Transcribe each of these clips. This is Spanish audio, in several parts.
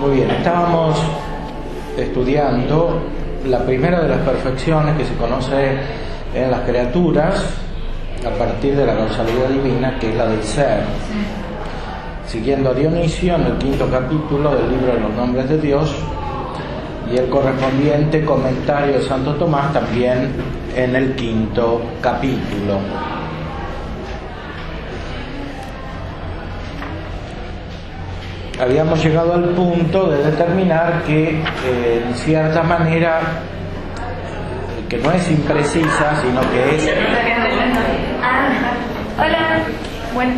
Muy bien, estábamos estudiando la primera de las perfecciones que se conoce en las criaturas a partir de la causalidad divina, que es la del ser. Siguiendo a Dionisio en el 5º capítulo del libro de los nombres de Dios y el correspondiente comentario de Santo Tomás también en el 5º capítulo. Habíamos llegado al punto de determinar que en cierta manera, que no es imprecisa, sino que es... Hola, bueno.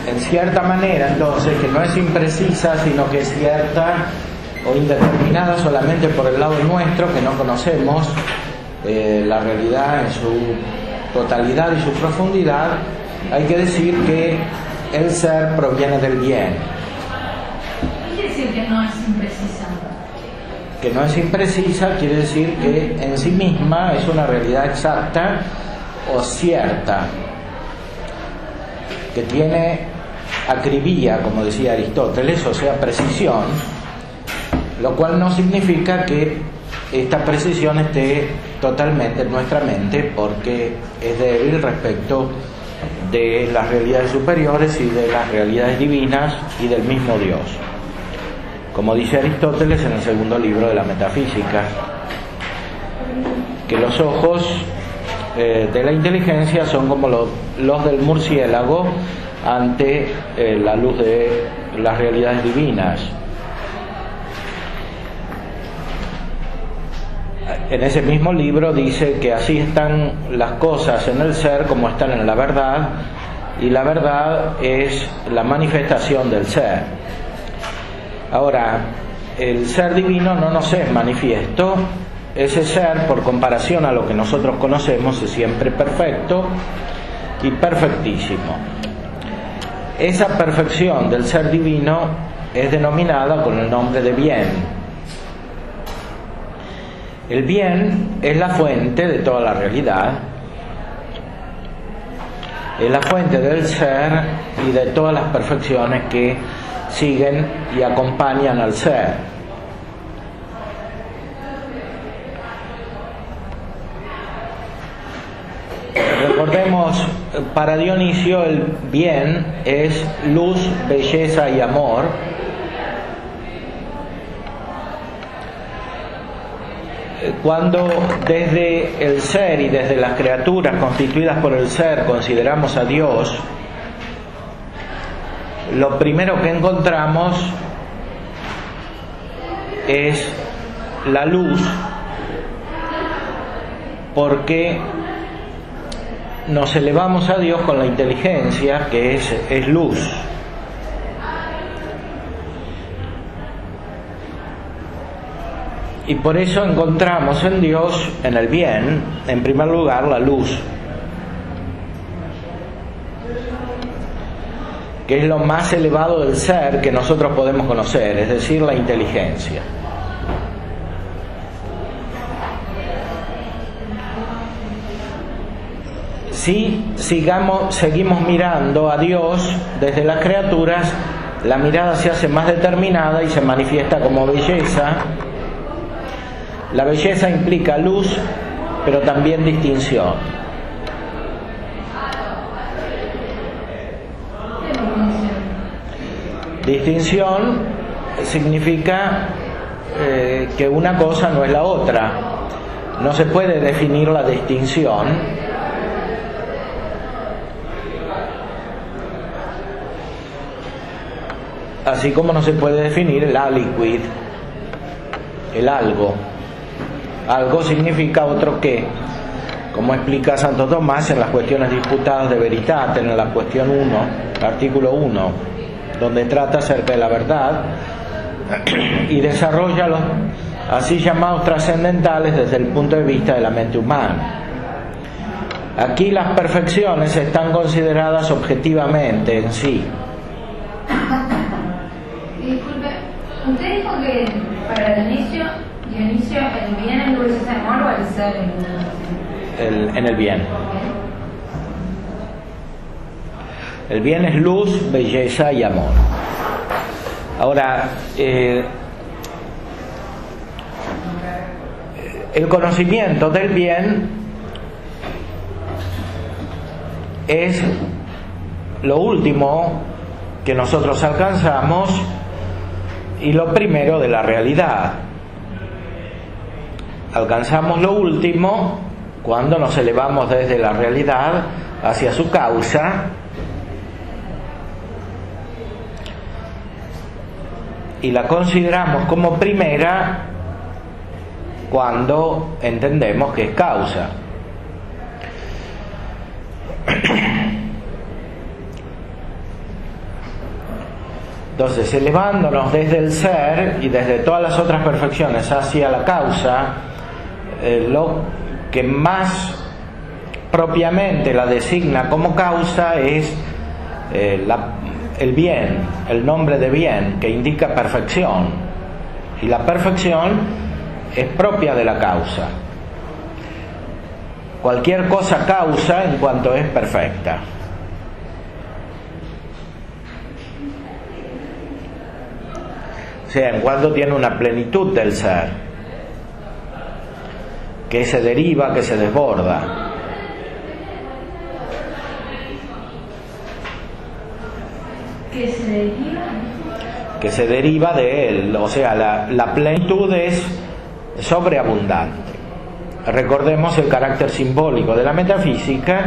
En cierta manera, entonces, que no es imprecisa, sino que es cierta o indeterminada solamente por el lado nuestro, que no conocemos la realidad en su totalidad y su profundidad. Hay que decir que el ser proviene del bien. ¿Qué quiere decir que no es imprecisa? Que no es imprecisa quiere decir que en sí misma es una realidad exacta o cierta, que tiene acribía, como decía Aristóteles, o sea, precisión, lo cual no significa que esta precisión esté totalmente en nuestra mente, porque es débil respecto de las realidades superiores y de las realidades divinas y del mismo Dios, como dice Aristóteles en el 2.º libro de la Metafísica, que los ojos de la inteligencia son como los del murciélago ante la luz de las realidades divinas. En ese mismo libro dice que así están las cosas en el ser como están en la verdad, y la verdad es la manifestación del ser. Ahora, el ser divino no nos es manifiesto. Ese ser, por comparación a lo que nosotros conocemos, es siempre perfecto y perfectísimo. Esa perfección del ser divino es denominada con el nombre de bien. El bien es la fuente de toda la realidad, es la fuente del ser y de todas las perfecciones que siguen y acompañan al ser. Recordemos, para Dionisio el bien es luz, belleza y amor. Cuando desde el ser y desde las criaturas constituidas por el ser consideramos a Dios, lo primero que encontramos es la luz, porque nos elevamos a Dios con la inteligencia, que es luz. Y por eso encontramos en Dios, en el bien, en primer lugar, la luz, que es lo más elevado del ser que nosotros podemos conocer, es decir, la inteligencia. Si seguimos mirando a Dios desde las criaturas, la mirada se hace más determinada y se manifiesta como belleza. La belleza implica luz, pero también distinción. Distinción significa que una cosa no es la otra. No se puede definir la distinción. Así como no se puede definir el aliquid, el algo. Algo significa otro que, como explica Santo Tomás en las cuestiones disputadas de veritate, en la cuestión 1, artículo 1, donde trata acerca de la verdad y desarrolla los así llamados trascendentales desde el punto de vista de la mente humana. Aquí las perfecciones están consideradas objetivamente en sí. Disculpe, usted dijo que para Dionisio el bien es luz y amor, o el ser en el bien. El bien es luz, belleza y amor. Ahora, el conocimiento del bien es lo último que nosotros alcanzamos y lo primero de la realidad. Alcanzamos lo último cuando nos elevamos desde la realidad hacia su causa, y la consideramos como primera cuando entendemos que es causa. Entonces, elevándonos desde el ser y desde todas las otras perfecciones hacia la causa, lo que más propiamente la designa como causa es el bien, el nombre de bien, que indica perfección. Y la perfección es propia de la causa. Cualquier cosa causa en cuanto es perfecta. O sea, en cuanto tiene una plenitud del ser, que se deriva, que se desborda. Que se deriva de él, o sea, la plenitud es sobreabundante. Recordemos el carácter simbólico de la metafísica.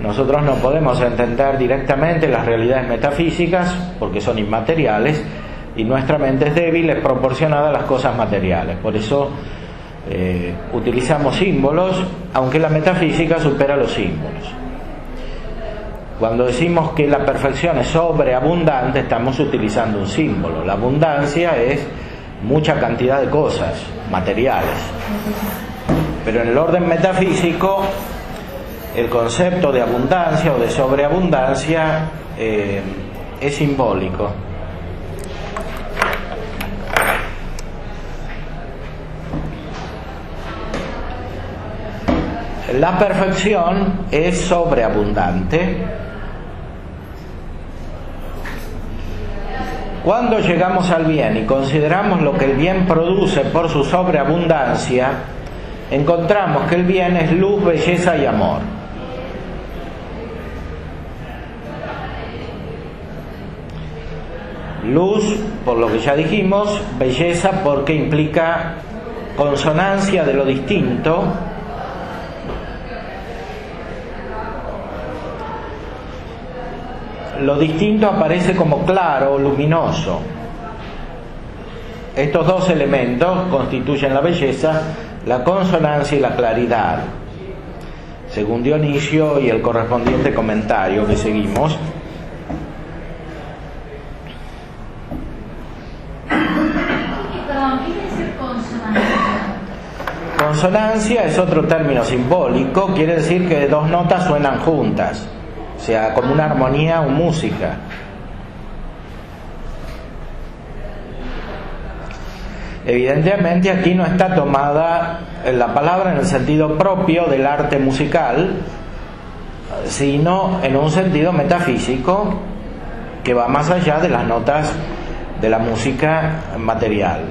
Nosotros no podemos entender directamente las realidades metafísicas porque son inmateriales y nuestra mente es débil, es proporcionada a las cosas materiales. Por eso utilizamos símbolos, aunque la metafísica supera los símbolos. Cuando decimos que la perfección es sobreabundante, estamos utilizando un símbolo. La abundancia es mucha cantidad de cosas materiales. Pero en el orden metafísico, el concepto de abundancia o de sobreabundancia es simbólico. La perfección es sobreabundante. Cuando llegamos al bien y consideramos lo que el bien produce por su sobreabundancia, encontramos que el bien es luz, belleza y amor. Luz, por lo que ya dijimos, belleza porque implica consonancia de lo distinto, lo distinto aparece como claro o luminoso. Estos dos elementos constituyen la belleza, la consonancia y la claridad, según Dionisio y el correspondiente comentario que seguimos. Consonancia es otro término simbólico, quiere decir que dos notas suenan juntas, o sea, como una armonía o música. Evidentemente aquí no está tomada la palabra en el sentido propio del arte musical, sino en un sentido metafísico que va más allá de las notas de la música material.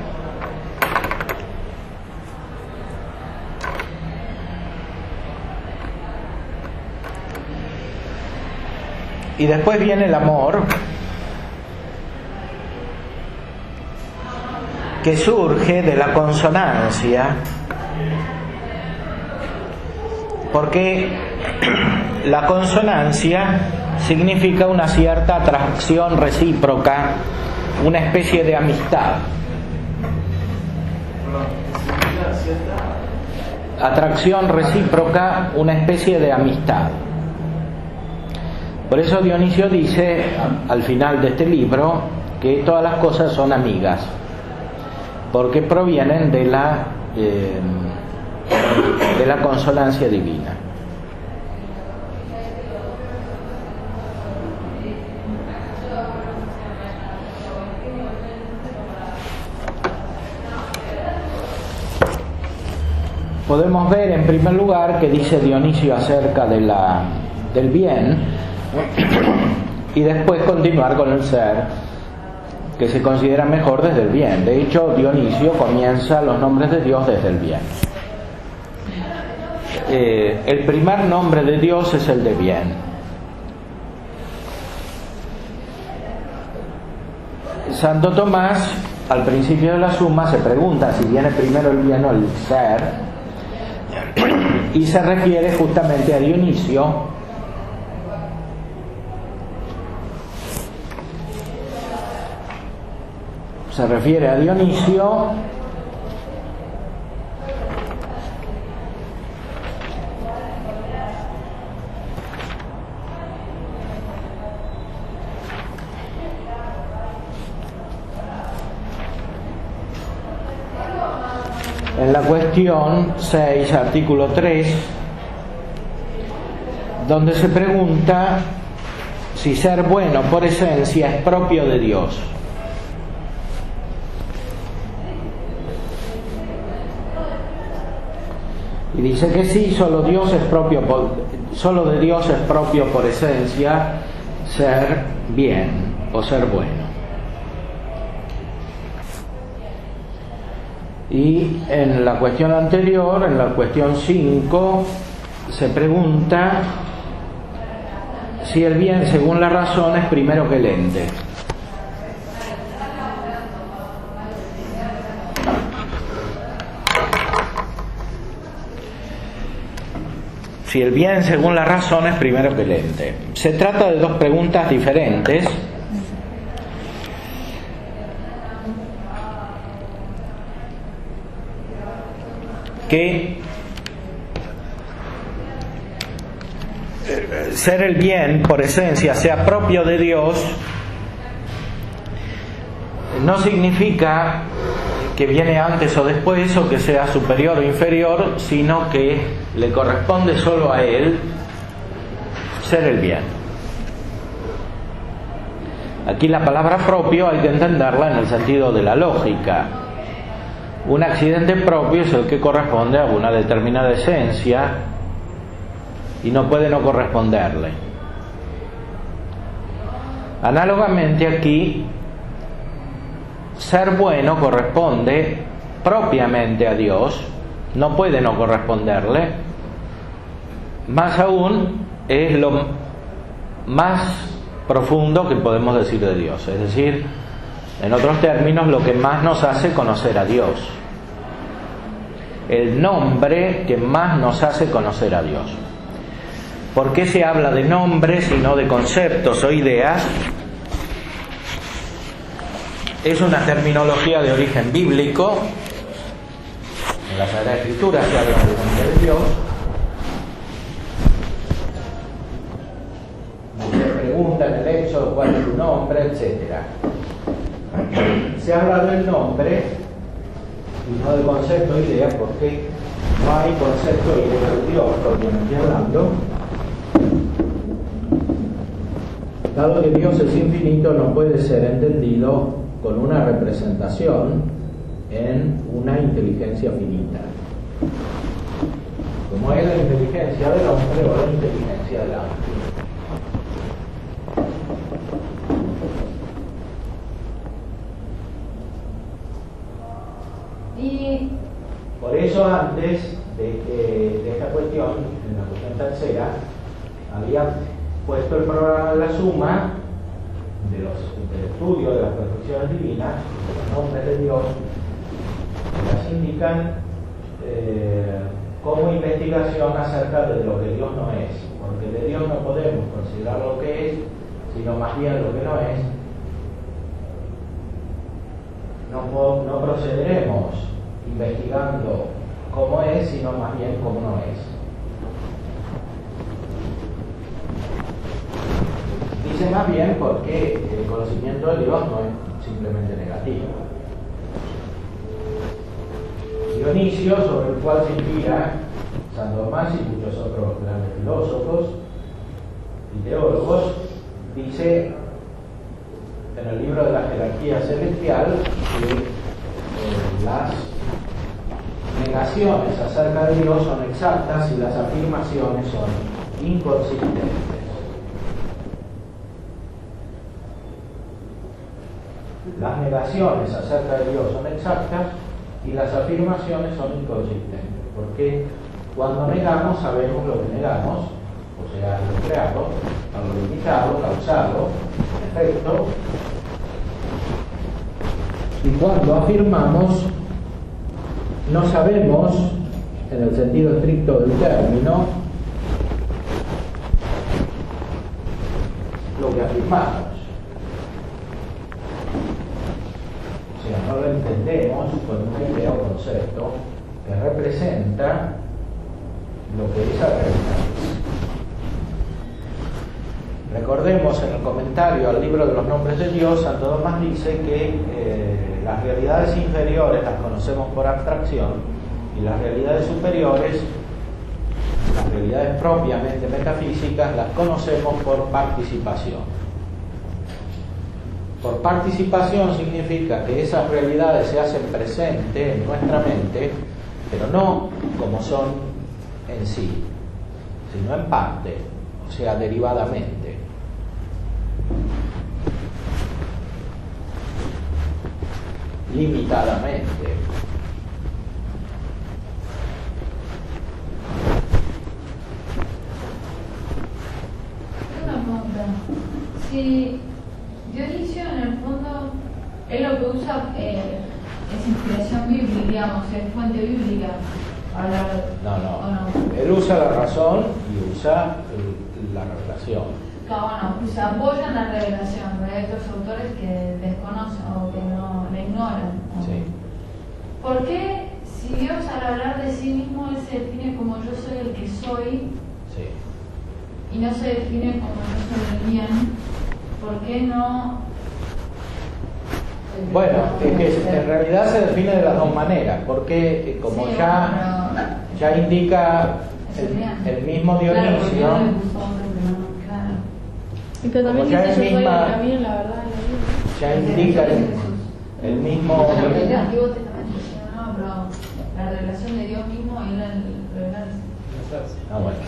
Y después viene el amor, que surge de la consonancia, porque la consonancia significa una cierta atracción recíproca, una especie de amistad. Atracción recíproca, una especie de amistad. Por eso Dionisio dice al final de este libro que todas las cosas son amigas, porque provienen de la consonancia divina. Podemos ver en primer lugar que dice Dionisio acerca del bien, y después continuar con el ser, que se considera mejor desde el bien. De hecho, Dionisio comienza los nombres de Dios desde el bien. El primer nombre de Dios es el de bien. Santo Tomás, al principio de la Suma, se pregunta si viene primero el bien o el ser, y se refiere justamente a Dionisio. Se refiere a Dionisio en la cuestión 6, artículo 3, donde se pregunta si ser bueno por esencia es propio de Dios. Y dice que sí, solo de Dios es propio por esencia ser bien o ser bueno. Y en la cuestión anterior, en la cuestión 5, se pregunta si el bien según la razón es primero que el ente. Si el bien según la razón es primero que el ente. Se trata de dos preguntas diferentes, que ser el bien por esencia sea propio de Dios no significa que viene antes o después, o que sea superior o inferior, sino que le corresponde solo a Él ser el bien. Aquí la palabra propio hay que entenderla en el sentido de la lógica. Un accidente propio es el que corresponde a una determinada esencia y no puede no corresponderle. Análogamente aquí, ser bueno corresponde propiamente a Dios, no puede no corresponderle. Más aún, es lo más profundo que podemos decir de Dios, es decir, en otros términos, lo que más nos hace conocer a Dios, el nombre que más nos hace conocer a Dios. ¿Por qué se habla de nombres y no de conceptos o ideas? Es una terminología de origen bíblico. En la Sagrada Escritura se habla del nombre de Dios. Se pregunta en el Éxodo cuál es tu nombre, etc. Se habla del nombre y no del concepto o idea, porque no hay concepto o idea de Dios, propiamente hablando. Dado que Dios es infinito, no puede ser entendido con una representación en una inteligencia finita, como es la inteligencia del hombre o la inteligencia del ángel. Y por eso antes de esta cuestión, en la cuestión tercera, había puesto el programa de la Suma, del estudio de las perfecciones divinas, de los nombres de Dios, que las indican como investigación acerca de lo que Dios no es, porque de Dios no podemos considerar lo que es, sino más bien lo que no es. No procederemos investigando cómo es, sino más bien cómo no es. Dice más bien porque el conocimiento de Dios no es simplemente negativo. Dionisio, sobre el cual se inspira Santo Tomás y muchos otros grandes filósofos y teólogos, dice en el libro de la jerarquía celestial que las negaciones acerca de Dios son exactas y las afirmaciones son inconsistentes. las negaciones acerca de Dios son exactas y las afirmaciones son inconsistentes, porque cuando negamos sabemos lo que negamos, o sea, lo creado, lo limitado, causado, efecto, y cuando afirmamos no sabemos, en el sentido estricto del término, lo que afirmamos. O sea, no lo entendemos con una idea o concepto que representa lo que esa realidad es. Recordemos en el comentario al libro de los nombres de Dios, Santo Tomás dice que las realidades inferiores las conocemos por abstracción y las realidades superiores, las realidades propiamente metafísicas, las conocemos por participación. Por participación significa que esas realidades se hacen presentes en nuestra mente, pero no como son en sí, sino en parte, o sea, derivadamente. Limitadamente. Una pregunta. Si Dionisio en el fondo es lo que usa, es inspiración bíblica, digamos, es fuente bíblica. No. Él usa la razón y usa la revelación. Bueno, se apoya en la revelación, pero hay otros autores que desconocen o que no la ignoran. Sí. ¿Por qué, si Dios al hablar de sí mismo, Él se define como yo soy el que soy, Sí. y no se define como yo soy el bien? ¿Por qué no? Bueno, es que en realidad se define de las dos maneras, porque como Sí, ya indica el mismo Dionisio, Y pero también como ya dice es yo soy el misma- camino, la verdad y la vida. ya indica el mismo. En el Antiguo Testamento, sí, no, pero la revelación de Dios mismo y el revelarse. Ah, bueno,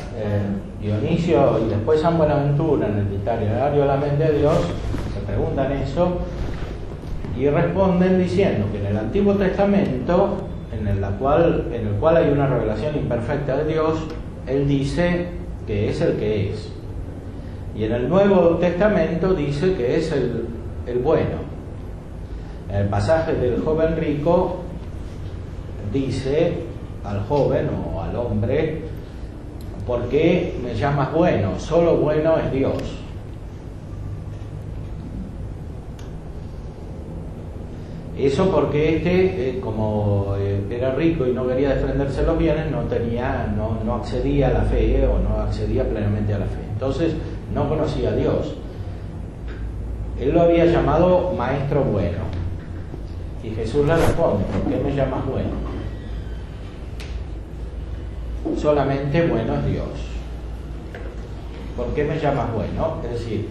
Dionisio y después San Buenaventura en el Itinerario de la Mente de Dios se preguntan eso y responden diciendo que en el Antiguo Testamento, en el cual hay una revelación imperfecta de Dios, él dice que es el que es. Y en el Nuevo Testamento dice que es el bueno. En el pasaje del joven rico dice al joven o al hombre: ¿por qué me llamas bueno? Solo bueno es Dios. Eso porque como era rico y no quería desprenderse de los bienes, no accedía a la fe o no accedía plenamente a la fe. Entonces no conocía a Dios. Él lo había llamado maestro bueno. Y Jesús le responde: ¿por qué me llamas bueno? Solamente bueno es Dios. ¿Por qué me llamas bueno? Es decir,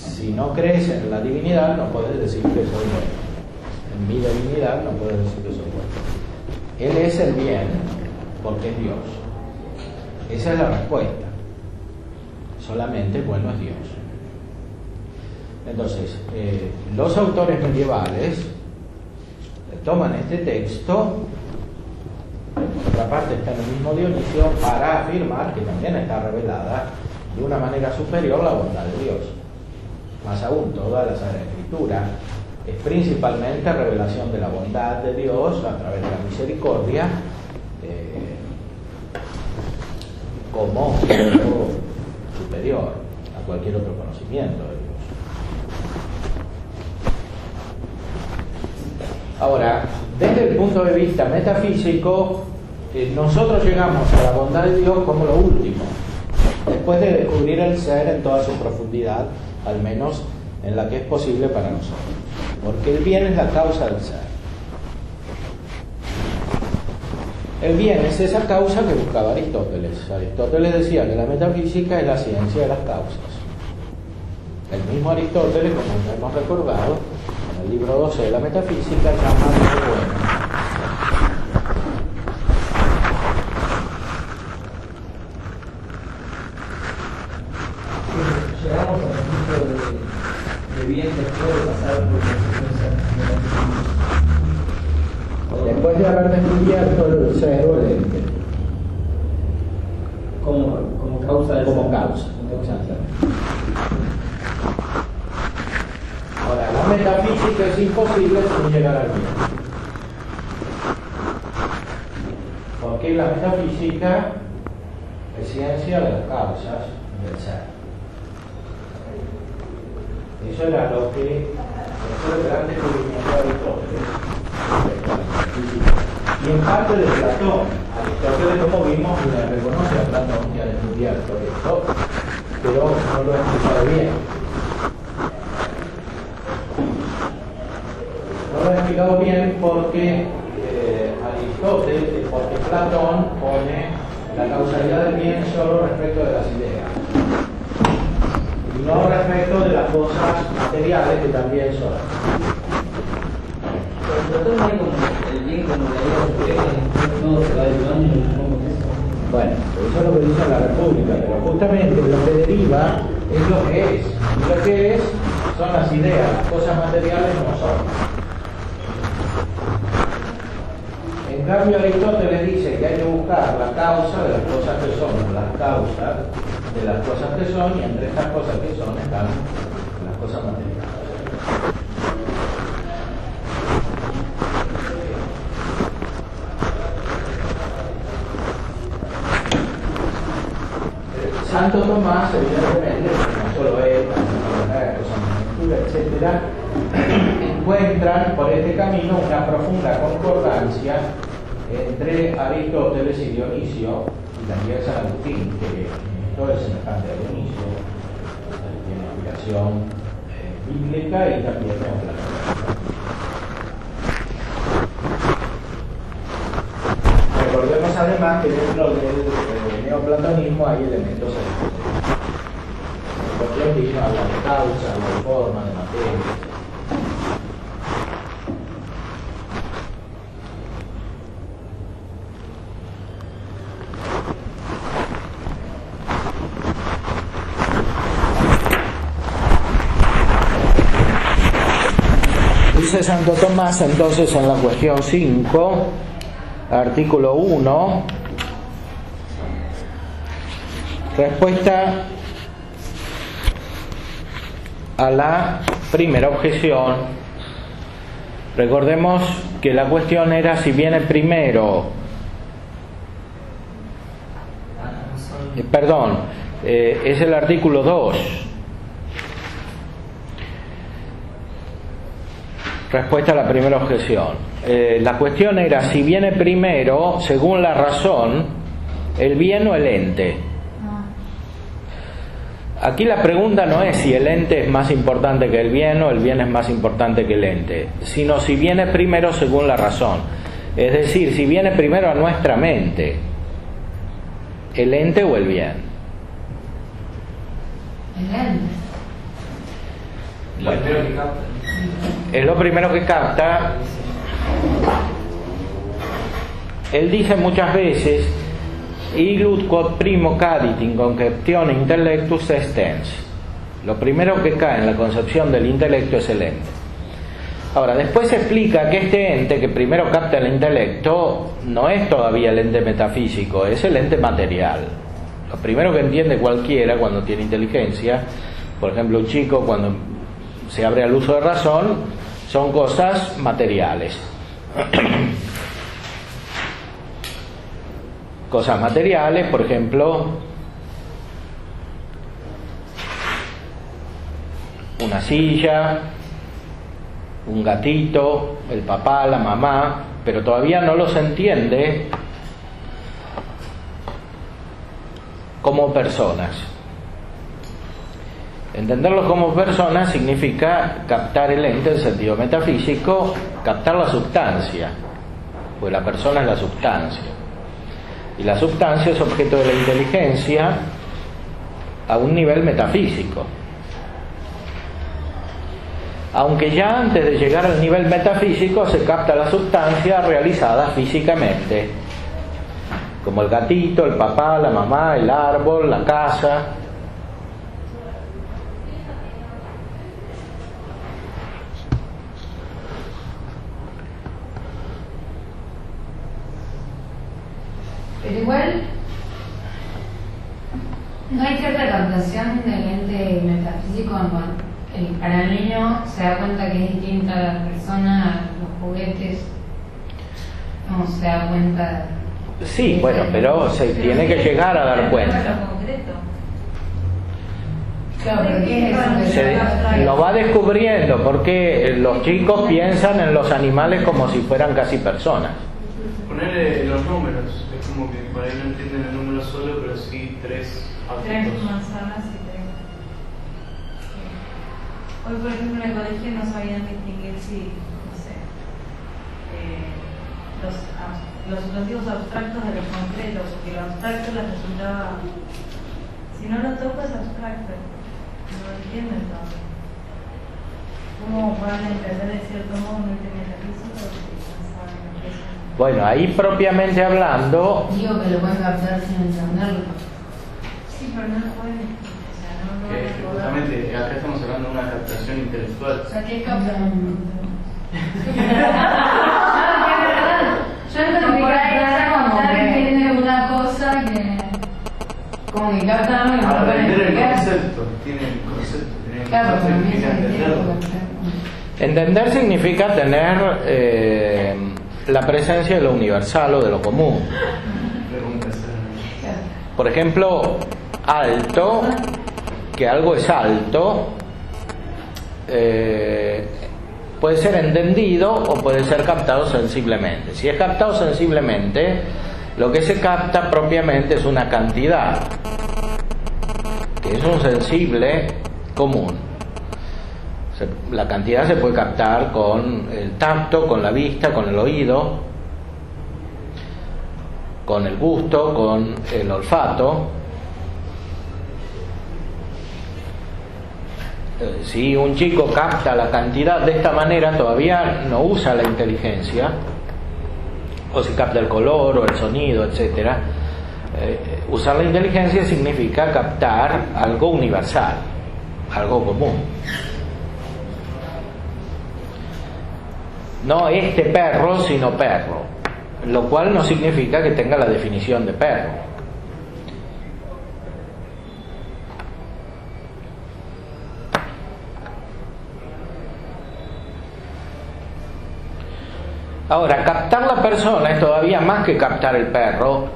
si no crees en la divinidad, no puedes decir que soy bueno. En mi divinidad no puedes decir que soy bueno. Él es el bien porque es Dios. Esa es la respuesta. Solamente bueno es Dios. Entonces, los autores medievales toman este texto, por otra parte está en el mismo Dionisio, para afirmar que también está revelada de una manera superior la bondad de Dios. Más aún, toda la Sagrada Escritura es principalmente revelación de la bondad de Dios a través de la misericordia, como algo superior a cualquier otro conocimiento de Dios. Ahora, desde el punto de vista metafísico, nosotros llegamos a la bondad de Dios como lo último, después de descubrir el ser en toda su profundidad, al menos en la que es posible para nosotros, porque el bien es la causa del ser. El bien es esa causa que buscaba Aristóteles. Aristóteles decía que la metafísica es la ciencia de las causas. El mismo Aristóteles, como hemos recordado, en el libro 12 de la metafísica, llama a lo bueno. Llegamos al punto de bien después puede pasar por la Después de haber descubierto el ser o el ente. como causa del Como ser. causa. Exactamente. Ahora, la metafísica es imposible sin llegar al bien. Porque la metafísica es ciencia de las causas del ser. Eso era lo que fue el gran descubrimiento de Aristóteles respecto a la metafísica. Y en parte de Platón. Aristóteles, como vimos, le reconoce a Platón que ha descubierto esto, pero no lo ha explicado bien. No lo ha explicado bien porque Aristóteles, porque Platón pone la causalidad del bien solo respecto de las ideas. Y no respecto de las cosas materiales que también son. Pero todo hay como el bien como la idea suprema, todo se va derivando y no con eso. Bueno, eso es lo que dice la República, pero justamente lo que deriva es lo que es. Y lo que es son las ideas, las cosas materiales no son. En cambio, Aristóteles dice que hay que buscar la causa de las cosas que son, las causas de las cosas que son, y entre estas cosas que son están las cosas materiales. Santo Tomás, evidentemente, no solo él, etcétera, encuentran por este camino una profunda concordancia entre Aristóteles y Dionisio, y también San Agustín, que todo es semejante a Dionisio, tiene inspiración bíblica y también neoplatónica. Recordemos además que dentro del neoplatonismo hay elementos aristotélicos. El platonismo habla de causa, de forma, de materia. Dice Santo Tomás entonces en la cuestión 5, artículo 1, respuesta a la primera objeción. Recordemos que la cuestión era si viene primero, es el artículo 2. Respuesta a la primera objeción. La cuestión era si viene primero, según la razón, el bien o el ente. Aquí la pregunta no es si el ente es más importante que el bien o el bien es más importante que el ente, sino si viene primero según la razón. Es decir, si viene primero a nuestra mente, el ente o el bien. El ente. Es lo primero que capta. Él dice muchas veces: illud quod primo cadit in conceptione intellectus est ens. Lo primero que cae en la concepción del intelecto es el ente. Ahora, después se explica que este ente que primero capta el intelecto no es todavía el ente metafísico, es el ente material. Lo primero que entiende cualquiera cuando tiene inteligencia, por ejemplo un chico cuando se abre al uso de razón, son cosas materiales. Cosas materiales, por ejemplo, una silla, un gatito, el papá, la mamá, pero todavía no los entiende como personas. Entenderlos como personas significa captar el ente en sentido metafísico, captar la sustancia, pues la persona es la sustancia. Y la sustancia es objeto de la inteligencia a un nivel metafísico. Aunque ya antes de llegar al nivel metafísico se capta la sustancia realizada físicamente, como el gatito, el papá, la mamá, el árbol, la casa. igual no hay cierta captación del ente metafísico para el niño se da cuenta que es distinta la persona a los juguetes, no se da cuenta. Sí, bueno, pero se tiene que llegar a dar cuenta. Claro, pero ¿qué es eso? Lo va descubriendo porque los chicos piensan en los animales como si fueran casi personas. Ponerle los números, es como que por ahí no entienden el número solo, pero sí tres Tres adultos. manzanas y tres. Hoy, por ejemplo, en el colegio no sabían distinguir si, no sé, los sustantivos abstractos de los concretos, porque lo abstracto les resultaba. Si no lo toco es abstracto, no lo entiendo entonces. ¿Cómo pueden entender de cierto modo un ente metafísico si no saben lo que es? Bueno, ahí propiamente hablando, Digo que lo pueden captar sin entenderlo. Sí, pero no lo pueden. O sea, no lo van a poder. Justamente acá estamos hablando de una captación intelectual. O sea, ¿qué captan? Yo entendí que captar como que tiene una cosa que como que captan algo que no Para pueden entender el explicar. concepto, tienen el concepto, tienen Claro, el pero a mí concepto, eso tienen que me tiene entenderlo. que entender significa tener la presencia de lo universal o de lo común. Pregunta esa. Por ejemplo, alto, que algo es alto, puede ser entendido o puede ser captado sensiblemente. Si es captado sensiblemente, lo que se capta propiamente es una cantidad, que es un sensible común. La cantidad se puede captar con el tacto, con la vista, con el oído, con el gusto, con el olfato. Si un chico capta la cantidad de esta manera, todavía no usa la inteligencia, o si capta el color o el sonido, etcétera. Usar la inteligencia significa captar algo universal, algo común. No este perro, sino perro, lo cual no significa que tenga la definición de perro. Ahora, captar la persona es todavía más que captar el perro,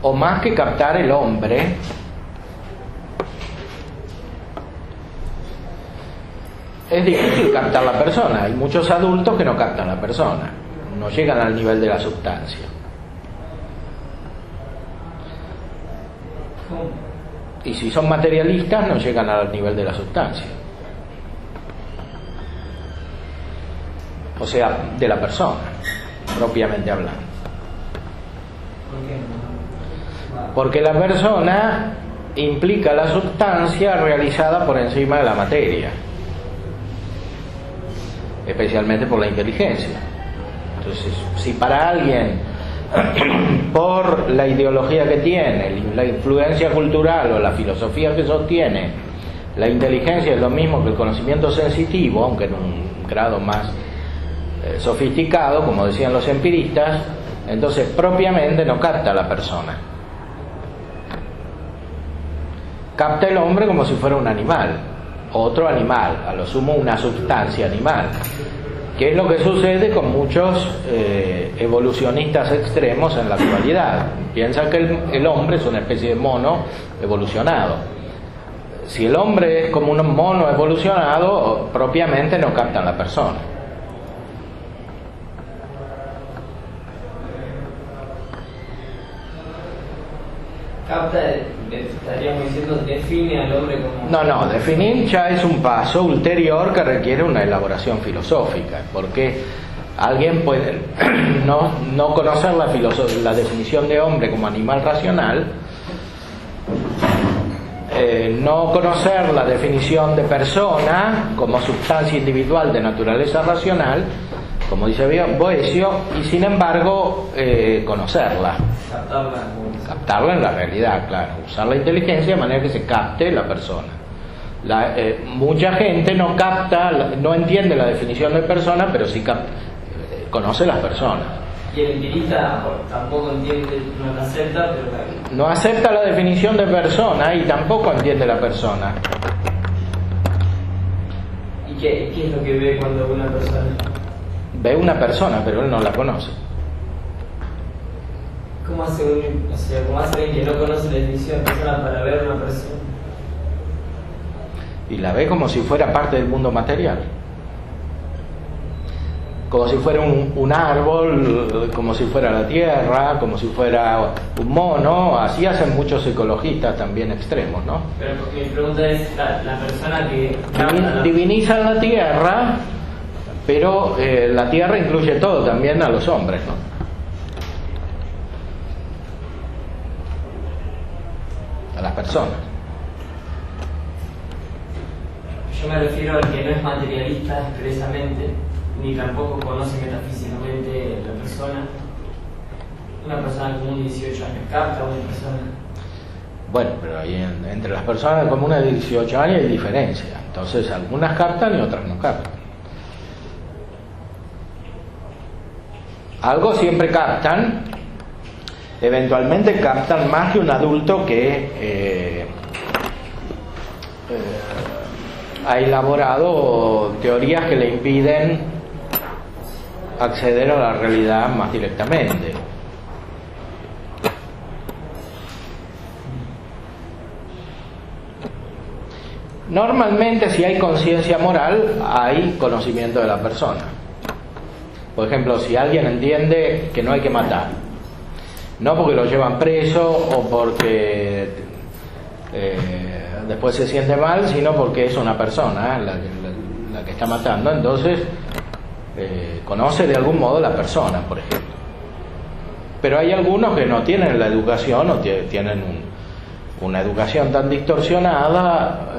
o más que captar el hombre. Es difícil captar la persona. Hay muchos adultos que no captan la persona, no llegan al nivel de la sustancia. Y si son materialistas, no llegan al nivel de la sustancia. O sea, de la persona, propiamente hablando. ¿Por qué no? Porque la persona implica la sustancia realizada por encima de la materia, especialmente por la inteligencia. Entonces, si para alguien, por la ideología que tiene, la influencia cultural o la filosofía que sostiene, la inteligencia es lo mismo que el conocimiento sensitivo, aunque en un grado más sofisticado, como decían los empiristas, entonces propiamente no capta a la persona. Capta el hombre como si fuera un animal, otro animal, a lo sumo una sustancia animal, que es lo que sucede con muchos evolucionistas extremos en la actualidad. Piensan que el hombre es una especie de mono evolucionado. Si el hombre es como un mono evolucionado, propiamente no captan la persona. Capta, estaríamos diciendo, define al hombre como... No, definir ya es un paso ulterior que requiere una elaboración filosófica, porque alguien puede no conocer la definición de hombre como animal racional, no conocer la definición de persona como sustancia individual de naturaleza racional, como dice Boesio, y sin embargo conocerla. Captarla en la realidad, claro. Usar la inteligencia de manera que se capte la persona. Mucha gente no capta, no entiende la definición de persona, pero sí conoce las personas. Y el empirista tampoco entiende, no la acepta, pero No acepta la definición de persona y tampoco entiende la persona. ¿Y qué es lo que ve cuando ve una persona? Ve una persona, pero él no la conoce. ¿Cómo hace cómo hace alguien que no conoce la definición de persona para ver una persona? Y la ve como si fuera parte del mundo material. Como si fuera un árbol, como si fuera la tierra, como si fuera un mono. Así hacen muchos ecologistas también extremos, ¿no? Pero mi pregunta es, la persona que Divinizan la tierra, pero la tierra incluye todo, también a los hombres, ¿no? A las personas. Yo me refiero al que no es materialista expresamente, ni tampoco conoce metafísicamente la persona. Una persona común de 18 años capta a una persona. Bueno, pero ahí entre las personas comunes de 18 años hay diferencia. Entonces, algunas captan y otras no captan. Algo siempre captan, eventualmente captan más que un adulto que ha elaborado teorías que le impiden acceder a la realidad más directamente. Normalmente, si hay conciencia moral, hay conocimiento de la persona. Por ejemplo, si alguien entiende que no hay que matar, no porque lo llevan preso o porque después se siente mal, sino porque es una persona la que está matando, entonces conoce de algún modo la persona, por ejemplo. Pero hay algunos que no tienen la educación o tienen una educación tan distorsionada,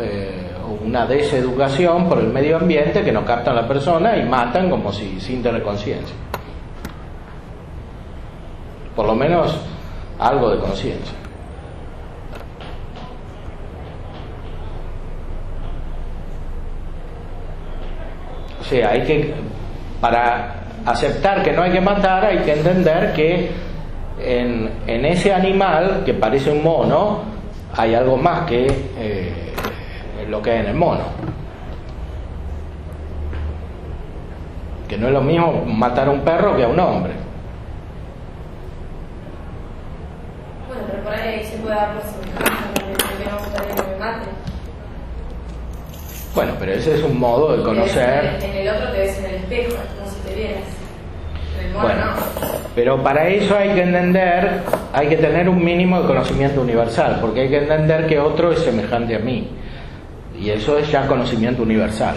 una deseducación por el medio ambiente, que no captan la persona y matan como si sin tener conciencia. Por lo menos algo de conciencia. O sea, para aceptar que no hay que matar, hay que entender que en ese animal que parece un mono hay algo más que lo que hay en el mono. Que no es lo mismo matar a un perro que a un hombre. Bueno, pero por ahí se puede dar por semejanza, que no me gustaría que me mate. Bueno, pero ese es un modo de conocer. En el otro te ves en el espejo, es como si te vieras. En el mono Bueno, no. pero para eso hay que entender, hay que tener un mínimo de conocimiento universal, porque hay que entender que otro es semejante a mí. Y eso es ya conocimiento universal.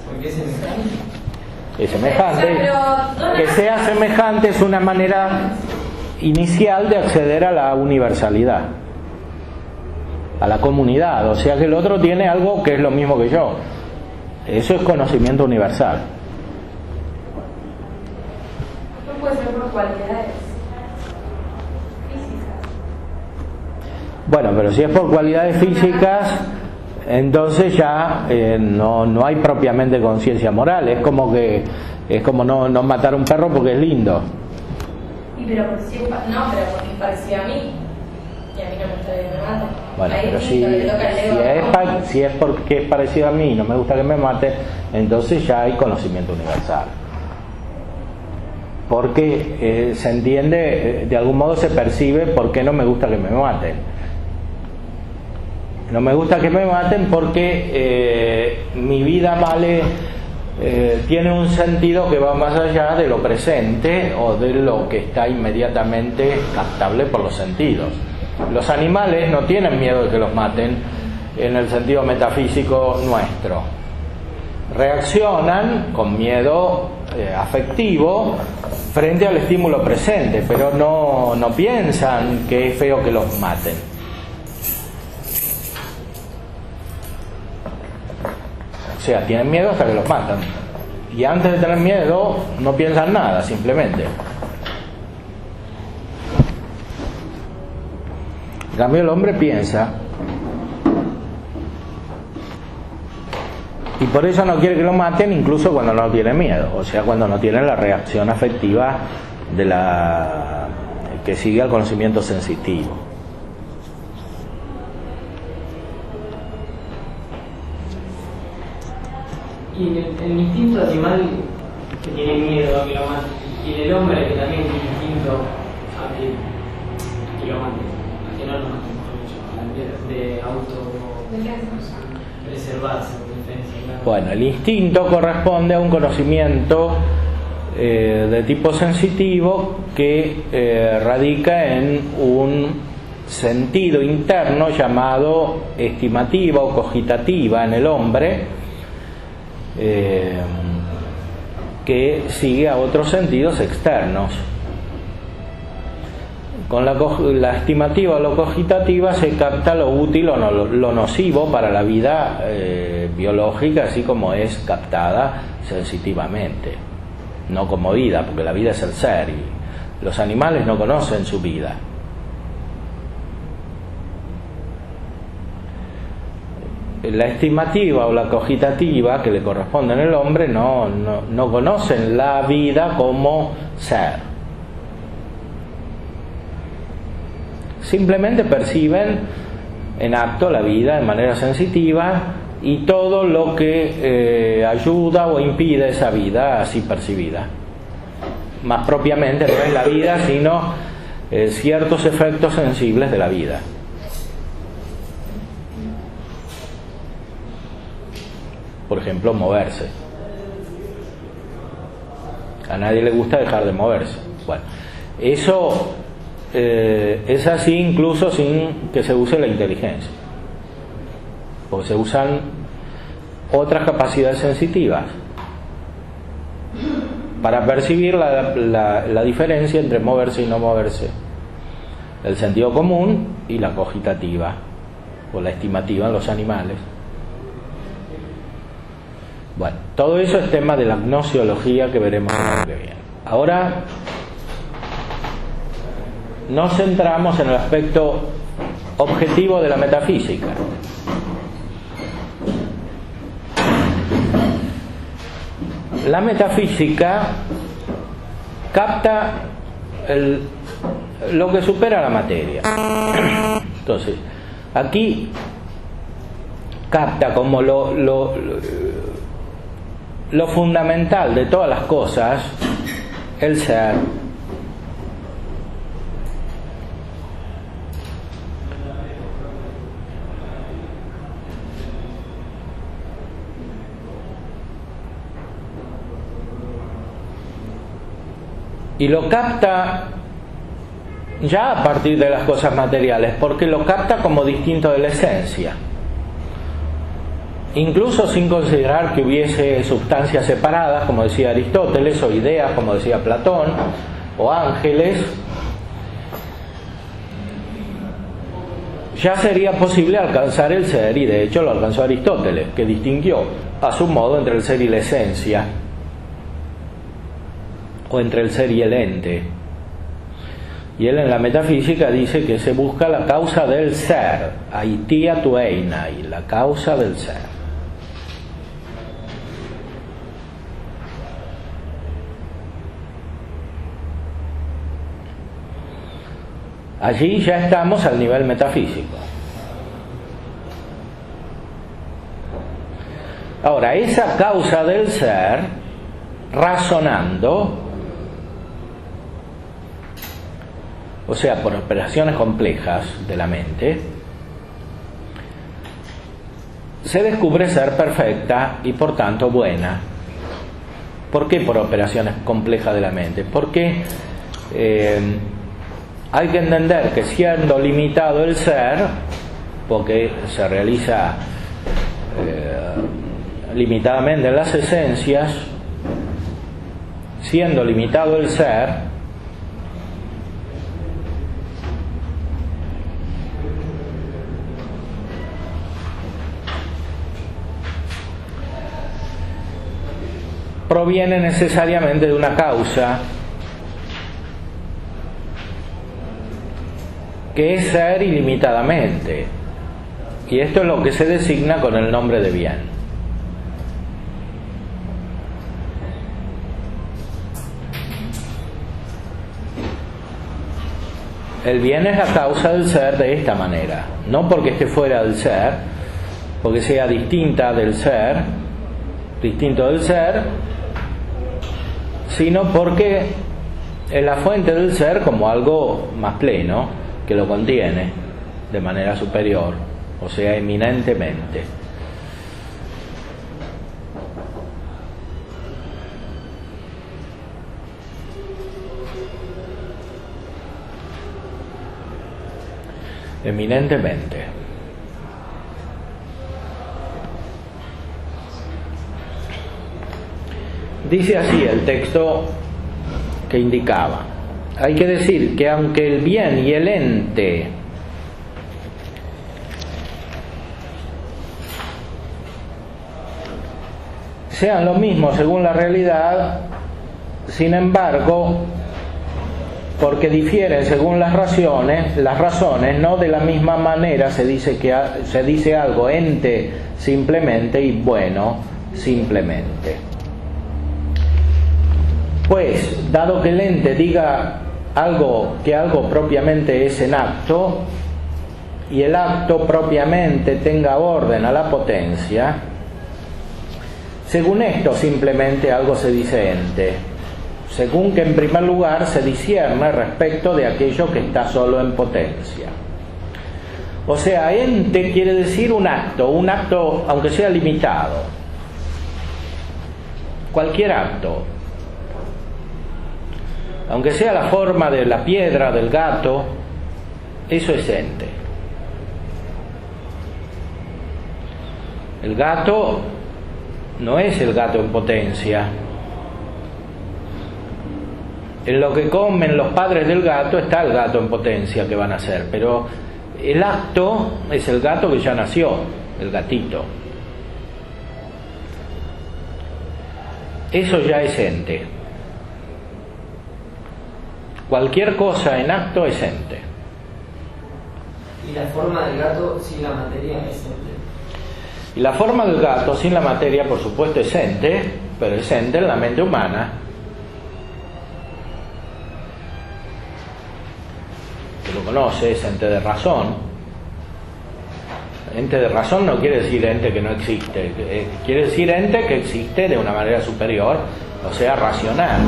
¿Por qué es semejante? Es semejante. O sea, pero Que sea semejante es una manera inicial de acceder a la universalidad, a la comunidad. O sea que el otro tiene algo que es lo mismo que yo. Eso es conocimiento universal. No puede ser por cualidades físicas. Bueno, pero si es por cualidades físicas, entonces ya no hay propiamente conciencia moral. Es como no matar a un perro porque es lindo. Pero porque es parecido a mí. Y a mí no me gusta que me maten. Bueno, Ahí pero sí, le toca el ego. si es porque es parecido a mí y no me gusta que me mate, entonces ya hay conocimiento universal. Porque se entiende, de algún modo se percibe por qué no me gusta que me maten. No me gusta que me maten porque mi vida tiene un sentido que va más allá de lo presente o de lo que está inmediatamente captable por los sentidos. Los animales no tienen miedo de que los maten en el sentido metafísico nuestro. Reaccionan con miedo afectivo frente al estímulo presente, pero no piensan que es feo que los maten. O sea, tienen miedo hasta que los matan. Y antes de tener miedo no piensan nada, simplemente. En cambio el hombre piensa. Y por eso no quiere que lo maten, incluso cuando no tiene miedo, o sea, cuando no tiene la reacción afectiva de la que sigue al conocimiento sensitivo. Y en el instinto animal que tiene miedo a que lo mate, y en el hombre que también tiene instinto a que lo mate, a que no lo mate, de preservarse, defensa. Bueno, el instinto corresponde a un conocimiento de tipo sensitivo que radica en un sentido interno llamado estimativa o cogitativa en el hombre, que sigue a otros sentidos externos. Con la estimativa o la cogitativa se capta lo útil o lo nocivo para la vida biológica, así como es captada sensitivamente, no como vida, porque la vida es el ser y los animales no conocen su vida. La estimativa o la cogitativa que le corresponde al hombre no conocen la vida como ser. Simplemente perciben en acto la vida de manera sensitiva y todo lo que ayuda o impide esa vida así percibida. Más propiamente no es la vida, sino ciertos efectos sensibles de la vida. Por ejemplo, moverse. A nadie le gusta dejar de moverse. Bueno, eso es así incluso sin que se use la inteligencia, porque se usan otras capacidades sensitivas para percibir la diferencia entre moverse y no moverse, el sentido común y la cogitativa o la estimativa en los animales. Bueno, todo eso es tema de la gnosiología que veremos el año que viene. Ahora nos centramos en el aspecto objetivo de la metafísica. La metafísica capta lo que supera la materia. Entonces, aquí capta como lo fundamental de todas las cosas el ser. Y lo capta ya a partir de las cosas materiales, porque lo capta como distinto de la esencia, incluso sin considerar que hubiese sustancias separadas, como decía Aristóteles, o ideas, como decía Platón, o ángeles. Ya sería posible alcanzar el ser, y de hecho lo alcanzó Aristóteles, que distinguió a su modo entre el ser y la esencia, o entre el ser y el ente. Y él en la metafísica dice que se busca la causa del ser, aitia tu einai, la causa del ser. Allí ya estamos al nivel metafísico. Ahora, esa causa del ser, razonando, o sea, por operaciones complejas de la mente, se descubre ser perfecta y por tanto buena. ¿Por qué por operaciones complejas de la mente? Porque hay que entender que siendo limitado el ser, porque se realiza limitadamente en las esencias, siendo limitado el ser, proviene necesariamente de una causa que es ser ilimitadamente, y esto es lo que se designa con el nombre de bien. el bien es la causa del ser de esta manera, no porque esté fuera del ser, porque sea distinta del ser, distinto del ser, sino porque es la fuente del ser como algo más pleno, que lo contiene de manera superior, o sea, eminentemente. Eminentemente. Dice así el texto que indicaba. Hay que decir que aunque el bien y el ente sean lo mismo según la realidad, sin embargo, porque difieren según las razones, no de la misma manera se dice algo ente simplemente y bueno simplemente. Pues, dado que el ente diga que algo propiamente es en acto, y el acto propiamente tenga orden a la potencia, según esto simplemente algo se dice ente, según que en primer lugar se discierne respecto de aquello que está solo en potencia. O sea, ente quiere decir un acto aunque sea limitado, cualquier acto, aunque sea la forma de la piedra, del gato, eso es ente. El gato no es el gato en potencia. En lo que comen los padres del gato está el gato en potencia que van a hacer, pero el acto es el gato que ya nació, el gatito. Eso ya es ente. Cualquier cosa en acto es ente. Y la forma del gato sin la materia es ente. Y la forma del gato sin la materia, por supuesto, es ente, pero es ente en la mente humana. Que lo conoce, es ente de razón. Ente de razón no quiere decir ente que no existe, quiere decir ente que existe de una manera superior, o sea, racional.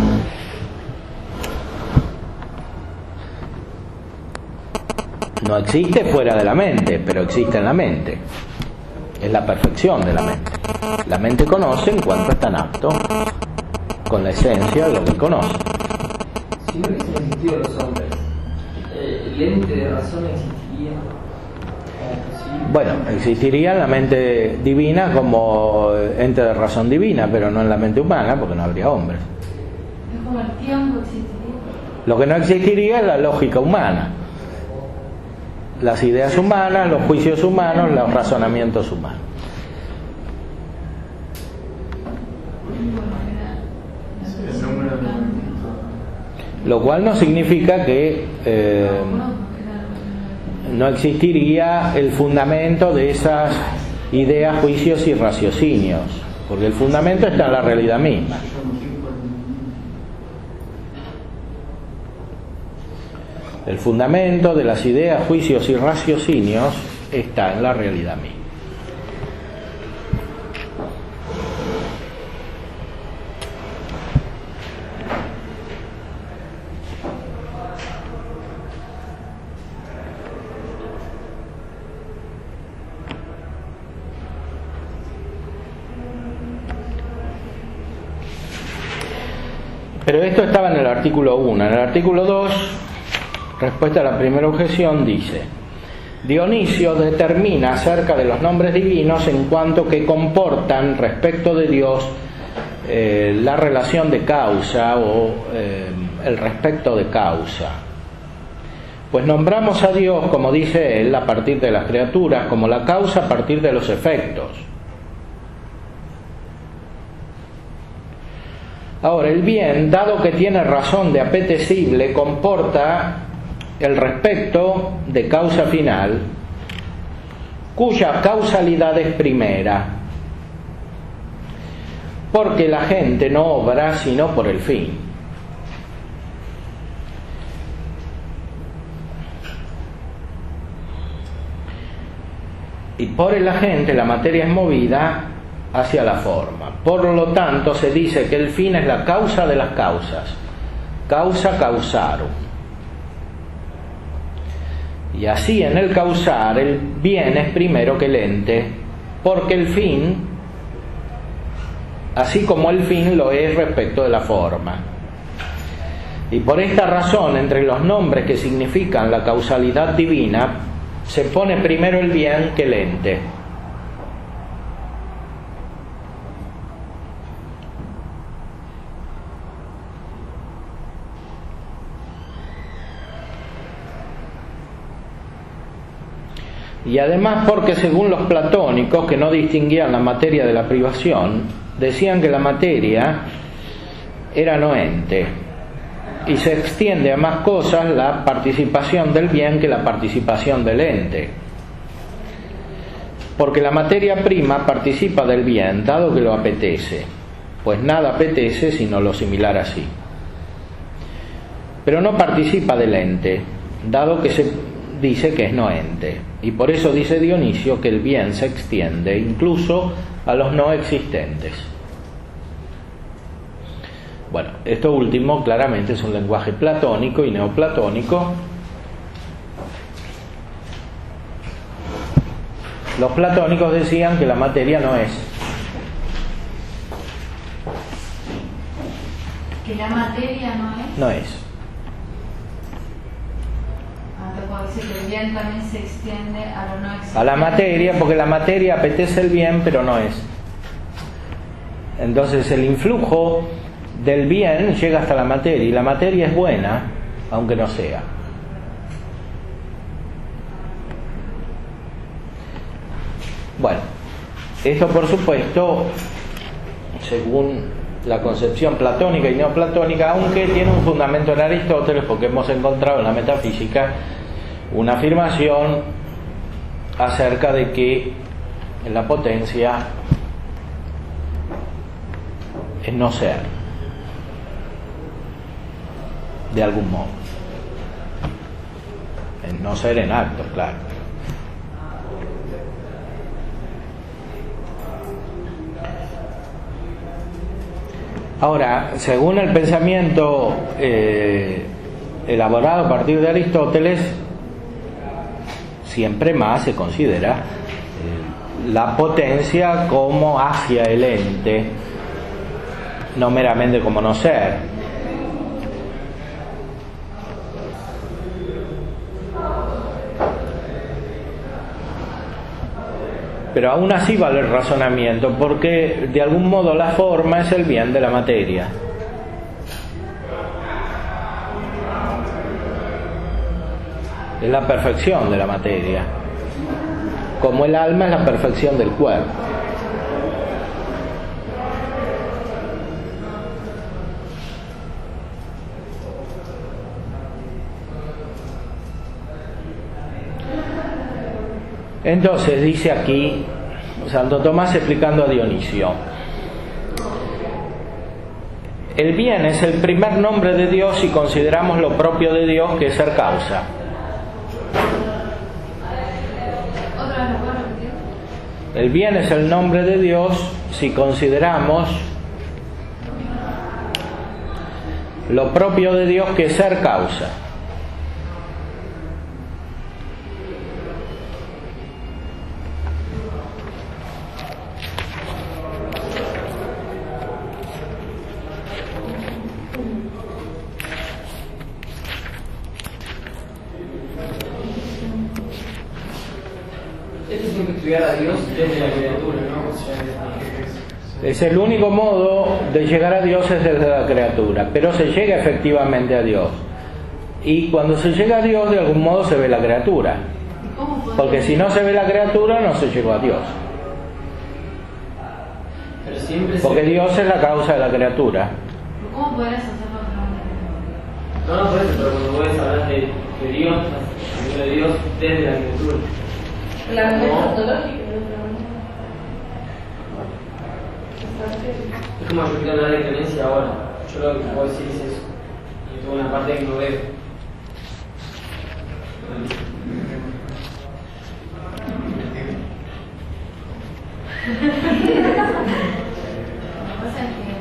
No existe fuera de la mente, pero existe en la mente. Es la perfección de la mente. La mente conoce en cuanto está en acto, con la esencia de lo que conoce. Si no hubiesen existido los hombres, ¿el ente de razón existiría? Bueno, existiría en la mente divina como ente de razón divina, pero no en la mente humana, porque no habría hombres. Es como el tiempo existiría. Lo que no existiría es la lógica humana, las ideas humanas, los juicios humanos, los razonamientos humanos. Lo cual no significa que no existiría el fundamento de esas ideas, juicios y raciocinios, porque el fundamento está en la realidad misma. El fundamento de las ideas, juicios y raciocinios está en la realidad misma. Pero esto estaba en el artículo 1. En el artículo 2, respuesta a la primera objeción, dice: Dionisio determina acerca de los nombres divinos en cuanto que comportan respecto de Dios la relación de causa o el respecto de causa. Pues nombramos a Dios, como dice él, a partir de las criaturas, como la causa a partir de los efectos. Ahora, el bien, dado que tiene razón de apetecible, comporta el respecto de causa final, cuya causalidad es primera, porque la gente no obra sino por el fin. Y por el agente la materia es movida hacia la forma. Por lo tanto se dice que el fin es la causa de las causas, causa causarum. Y así en el causar el bien es primero que el ente, porque el fin, así como el fin lo es respecto de la forma. Y por esta razón, entre los nombres que significan la causalidad divina, se pone primero el bien que el ente. Y además porque según los platónicos, que no distinguían la materia de la privación, decían que la materia era no ente, y se extiende a más cosas la participación del bien que la participación del ente, porque la materia prima participa del bien dado que lo apetece, pues nada apetece sino lo similar así, pero no participa del ente dado que se dice que es no ente, y por eso dice Dionisio que el bien se extiende incluso a los no existentes. Bueno, esto último claramente es un lenguaje platónico y neoplatónico. Los platónicos decían que la materia no es. ¿Que la materia no es? No es. Dice que el bien también se extiende a lo no existente. A la materia, porque la materia apetece el bien, pero no es. Entonces el influjo del bien llega hasta la materia, y la materia es buena, aunque no sea. Bueno, esto por supuesto, según la concepción platónica y neoplatónica, aunque tiene un fundamento en Aristóteles, porque hemos encontrado en la metafísica una afirmación acerca de que la potencia es no ser, de algún modo. Es no ser en acto, claro. Ahora, según el pensamiento elaborado a partir de Aristóteles, siempre más se considera la potencia como hacia el ente, no meramente como no ser. Pero aún así vale el razonamiento, porque de algún modo la forma es el bien de la materia. Es la perfección de la materia, como el alma es la perfección del cuerpo. Entonces dice aquí Santo Tomás explicando a Dionisio: el bien es el primer nombre de Dios si consideramos lo propio de Dios, que es ser causa. El bien es el nombre de Dios si consideramos lo propio de Dios, que es ser causa. A Dios desde la criatura, ¿no? Es el único modo de llegar a Dios, es desde la criatura, pero se llega efectivamente a Dios, y cuando se llega a Dios de algún modo se ve la criatura, porque si no se ve la criatura no se llegó a Dios, pero siempre porque Dios es la causa de la criatura. ¿Cómo podrás hacerlo otra manera? No, por eso, pero cuando puedes hablar de Dios, de Dios desde la criatura. La metodológica. Es como yo quiero hablar de creencia ahora. Yo lo que puedo decir es eso. Y tengo una parte que no veo. pasa es que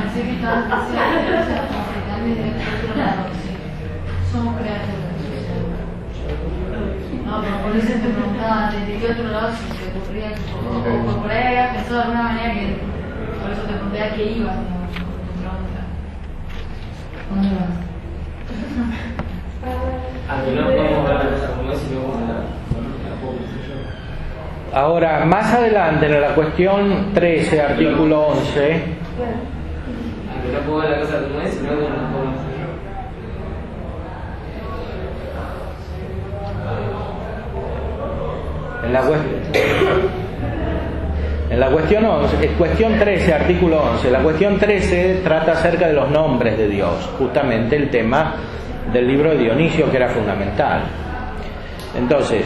pensé que estaba también de otro lado, sí. Somos criaturas. No, pero por eso te preguntaba desde qué otro lado si te ocurría o por ahí habías pensado de alguna manera que por eso te pregunté a qué ibas, digamos, con tu pregunta. ¿Dónde vas? A que no podemos ver la cosa como es, sino como la puedo decir yo. Ahora, más adelante, en la cuestión 13, artículo 11, A que no puedo ver la cosa como es, sino como la puedo decir yo. en la cuestión 11, cuestión 13, artículo 11, la cuestión 13 trata acerca de los nombres de Dios, justamente el tema del libro de Dionisio, que era fundamental. Entonces,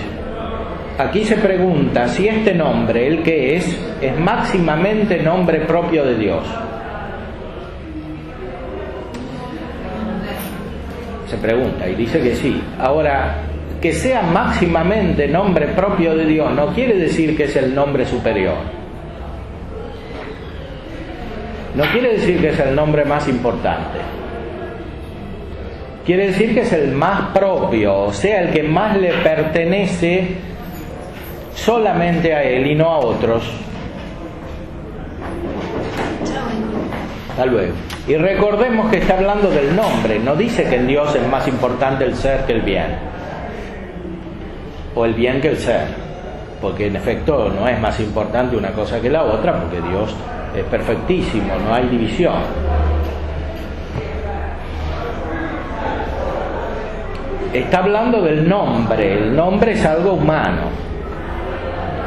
aquí se pregunta si este nombre, el que es máximamente nombre propio de Dios. Se pregunta y dice que sí. Ahora, que sea máximamente nombre propio de Dios no quiere decir que es el nombre superior. No quiere decir que es el nombre más importante. Quiere decir que es el más propio, o sea, el que más le pertenece solamente a Él y no a otros. Hasta luego. Y recordemos que está hablando del nombre, no dice que en Dios es más importante el ser que el bien, o el bien que el ser, porque en efecto no es más importante una cosa que la otra, porque Dios es perfectísimo, no hay división. Está hablando del nombre. El nombre es algo humano,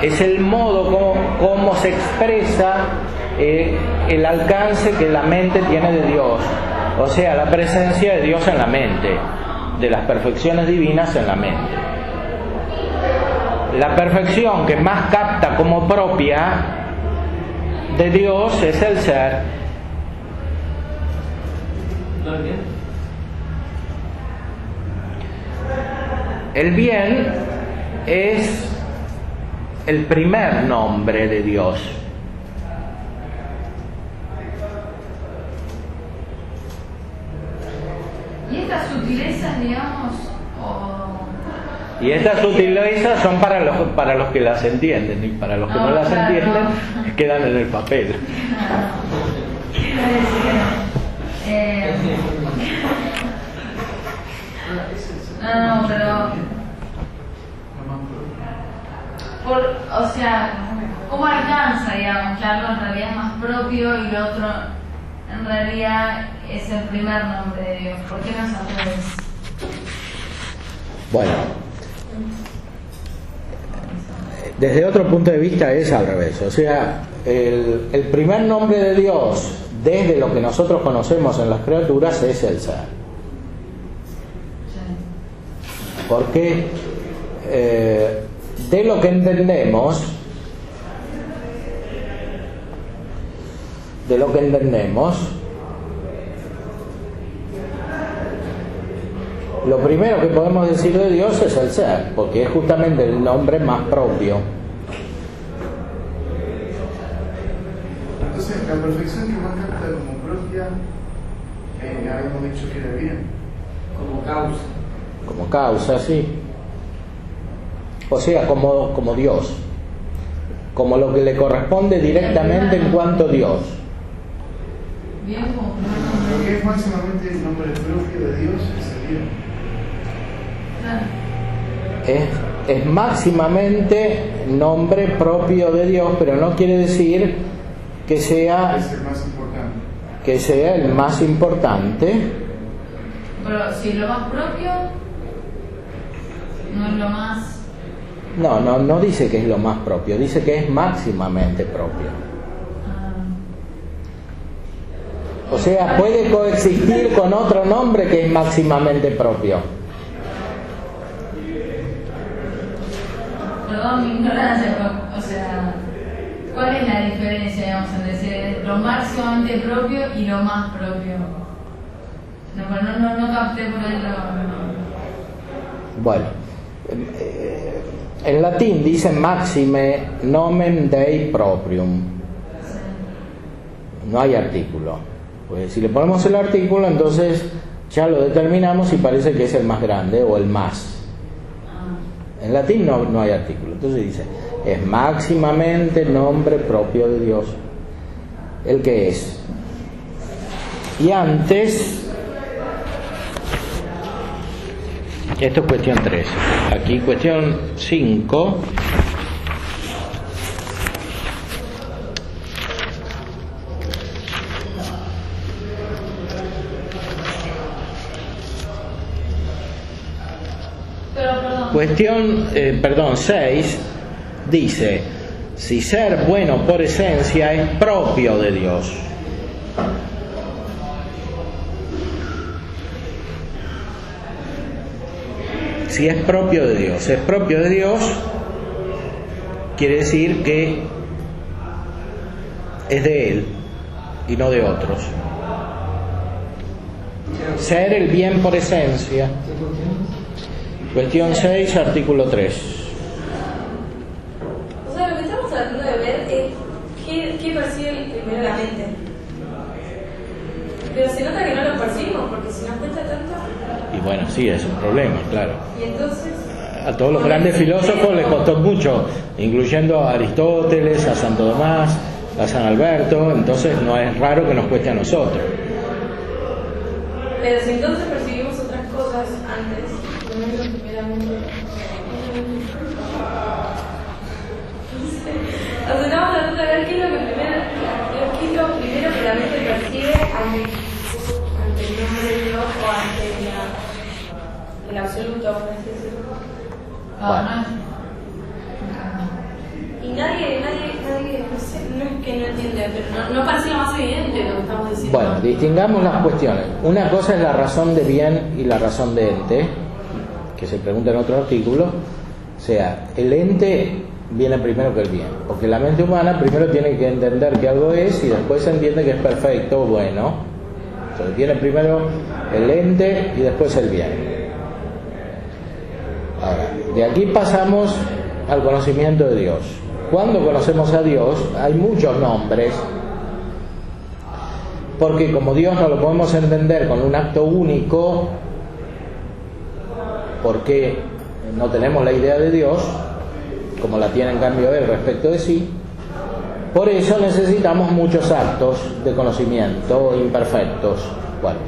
es el modo como se expresa el alcance que la mente tiene de Dios, o sea, la presencia de Dios en la mente, de las perfecciones divinas en la mente. La perfección que más capta como propia de Dios es el ser. ¿No es bien? El bien es el primer nombre de Dios. ¿Y estas sutilezas, digamos, Y estas sutilezas son para los que las entienden, y para los que no las entienden quedan en el papel. No, pero o sea, ¿cómo alcanza, digamos, que algo en realidad es más propio y lo otro en realidad es el primer nombre de Dios? ¿Por qué no es al revés? Bueno, desde otro punto de vista es al revés. O sea, el primer nombre de Dios, desde lo que nosotros conocemos en las criaturas, es el ser. Porque de lo que entendemos, lo primero que podemos decir de Dios es el ser, porque es justamente el nombre más propio. Entonces, la perfección que más capta como propia, habíamos dicho que era bien. Como causa. Como causa, sí. O sea, como Dios, como lo que le corresponde directamente en cuanto Dios. Bien, como Lo que es máximamente el nombre propio de Dios es el bien. Es máximamente nombre propio de Dios, pero no quiere decir que sea Es el más importante. que sea el más importante. Pero si lo más propio no es lo más. No dice que es lo más propio, dice que es máximamente propio. O sea, puede coexistir con otro nombre que es máximamente propio. Perdón mi ignorancia, o sea, ¿cuál es la diferencia, digamos, en decir lo máximamente propio y lo más propio? No capté por ahí lo. Bueno, En latín dice maxime nomen Dei proprium. No hay artículo. Pues si le ponemos el artículo, entonces ya lo determinamos y parece que es el más grande o el más. En latín no hay artículo. Entonces dice, es máximamente nombre propio de Dios, el que es. Y antes, esto es cuestión 3. Aquí cuestión 5. Cuestión, 6 dice, si ser bueno por esencia es propio de Dios. Si es propio de Dios, quiere decir que es de Él y no de otros. Ser el bien por esencia. Cuestión 6, artículo 3. O sea, lo que estamos tratando de ver es qué percibe primero la mente. Pero se nota que no lo percibimos, porque si nos cuesta tanto... Y bueno, sí, es un problema, claro. Y entonces... A todos los grandes filósofos les costó mucho, incluyendo a Aristóteles, a Santo Tomás, a San Alberto, entonces no es raro que nos cueste a nosotros. Pero si entonces percibimos otras cosas antes, primero primeramente... O sea, estamos tratando de ver qué es lo primero que la mente percibe ante el nombre de Dios o ante el absoluto, por así decirlo. Y nadie, no sé, no es que no entiende, pero no parece lo más evidente lo que estamos diciendo. Bueno, distingamos las cuestiones. Una cosa es la razón de bien y la razón de ente, que se pregunta en otro artículo. O sea, el ente viene primero que el bien, porque la mente humana primero tiene que entender que algo es y después se entiende que es perfecto o bueno. Entonces viene primero el ente y después el bien. Ahora, de aquí pasamos al conocimiento de Dios. Cuando conocemos a Dios hay muchos nombres, porque como Dios no lo podemos entender con un acto único, porque no tenemos la idea de Dios como la tiene en cambio Él respecto de sí, por eso necesitamos muchos actos de conocimiento imperfectos. Bueno,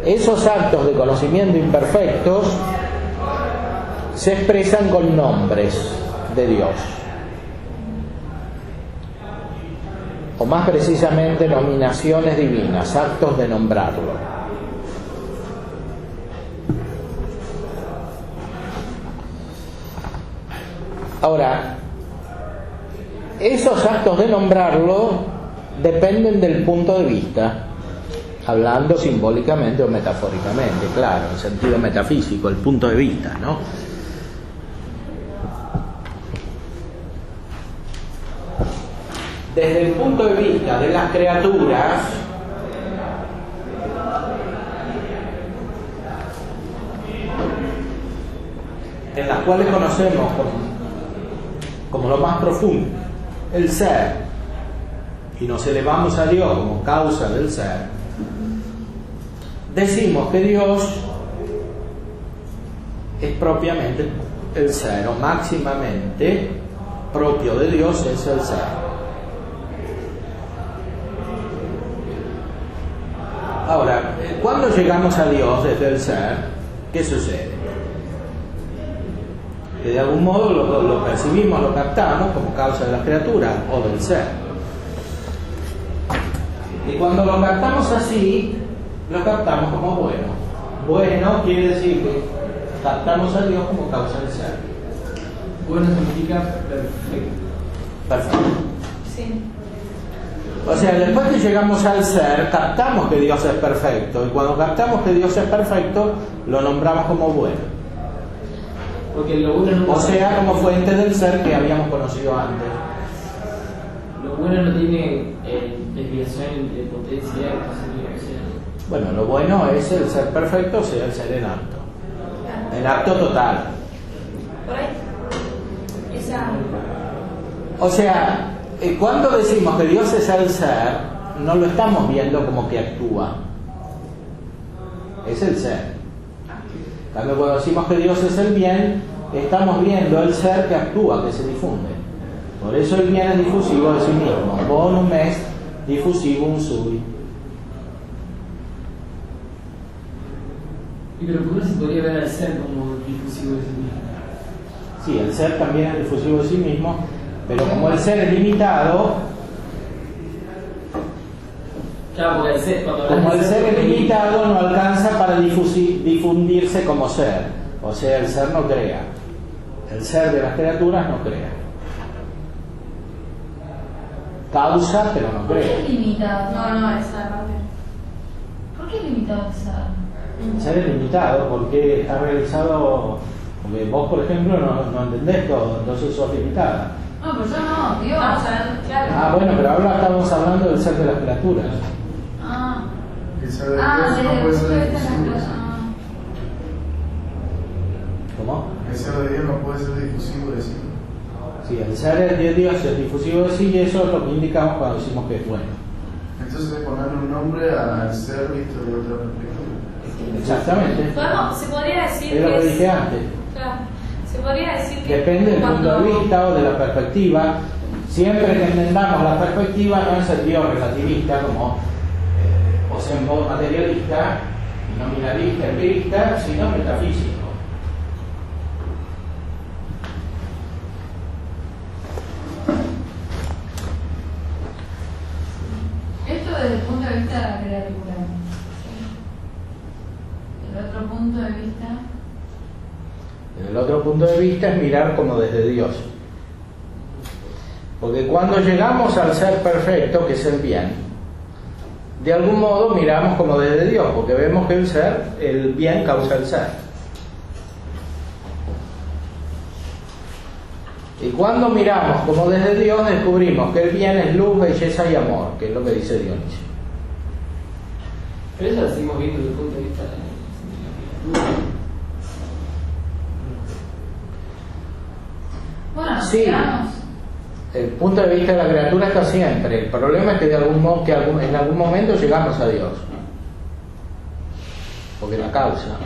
esos actos de conocimiento imperfectos se expresan con nombres de Dios, o más precisamente nominaciones divinas, actos de nombrarlo. Ahora, esos actos de nombrarlo dependen del punto de vista, hablando simbólicamente o metafóricamente, claro, en sentido metafísico, el punto de vista, ¿no? Desde el punto de vista de las criaturas, en las cuales conocemos como lo más profundo el ser, y nos elevamos a Dios como causa del ser, decimos que Dios es propiamente el ser, o máximamente propio de Dios es el ser. Ahora, cuando llegamos a Dios desde el ser, ¿qué sucede? Que de algún modo lo percibimos, lo captamos como causa de las criaturas o del ser. Y cuando lo captamos así, lo captamos como bueno. Bueno quiere decir que captamos a Dios como causa del ser. Bueno significa perfecto. Perfecto. Sí. O sea, después que llegamos al ser, captamos que Dios es perfecto. Y cuando captamos que Dios es perfecto, lo nombramos como bueno. Porque lo bueno no, o sea, como fuente del ser que habíamos conocido antes. Lo bueno no tiene desviación de potencia, Bueno, lo bueno es el ser perfecto, o sea, el ser en acto total. esa... O sea, cuando decimos que Dios es el ser, no lo estamos viendo como que actúa. Es el ser. Cuando decimos que Dios es el bien, estamos viendo el ser que actúa, que se difunde. Por eso el bien es difusivo de sí mismo. Bonum est diffusivum sui. Y pero ¿por qué no se podría ver al ser como difusivo de sí mismo? Sí, el ser también es difusivo de sí mismo, pero como el ser es limitado, Claro, porque el ser, como el ser es limitado, no alcanza para difundirse como ser. O sea, el ser no crea. El ser de las criaturas no crea. Causa, pero no ¿Por qué crea. es limitado? No, esa parte. ¿Por qué es limitado el ser? El ser es limitado porque está realizado. Porque vos, por ejemplo, no entendés todo, entonces sos limitada. No, pero yo no, Dios. Estamos hablando, claro. Ah, bueno, pero ahora estamos hablando del ser de las criaturas. Ah, El ser de desde Dios no el puede punto de ser vista de difusivo. las cosas. ¿Cómo? El ser de Dios no puede ser difusivo de sí. Sí, el ser de Dios es difusivo de sí y eso es lo que indicamos cuando decimos que es bueno. Entonces es ponerle un nombre al ser visto de otra perspectiva. Exactamente. Se podría decir Es lo que que dije antes. Claro, se podría decir que Depende del punto de vista o de la perspectiva. Siempre que entendamos la perspectiva no es el Dios relativista como Posenbo materialista, nominalista, empirista, sino metafísico. Esto desde el punto de vista de la criatura. El otro punto de vista. El otro punto de vista es mirar como desde Dios. Porque cuando llegamos al ser perfecto, que es el bien, de algún modo miramos como desde Dios, porque vemos que el bien causa el ser. Y cuando miramos como desde Dios, descubrimos que el bien es luz, belleza y amor, que es lo que dice Dionisio. Pero eso lo seguimos viendo desde el punto de vista de la criatura. Bueno, Sí. digamos. El punto de vista de la criatura está siempre. El problema es que de algún modo, en algún momento llegamos a Dios. Porque la causa.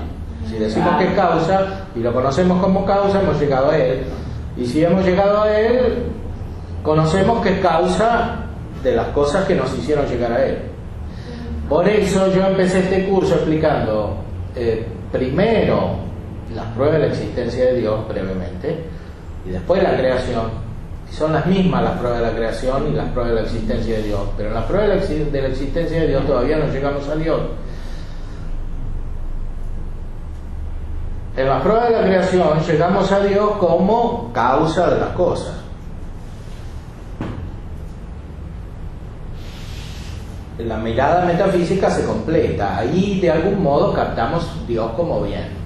Si decimos que es causa y lo conocemos como causa, hemos llegado a Él. Y si hemos llegado a Él, conocemos que es causa de las cosas que nos hicieron llegar a Él. Por eso yo empecé este curso explicando primero las pruebas de la existencia de Dios brevemente y después la creación. Son las mismas las pruebas de la creación y las pruebas de la existencia de Dios, pero en las pruebas de la existencia de Dios todavía no llegamos a Dios. En las pruebas de la creación llegamos a Dios como causa de las cosas. La mirada metafísica se completa, ahí de algún modo captamos Dios como bien.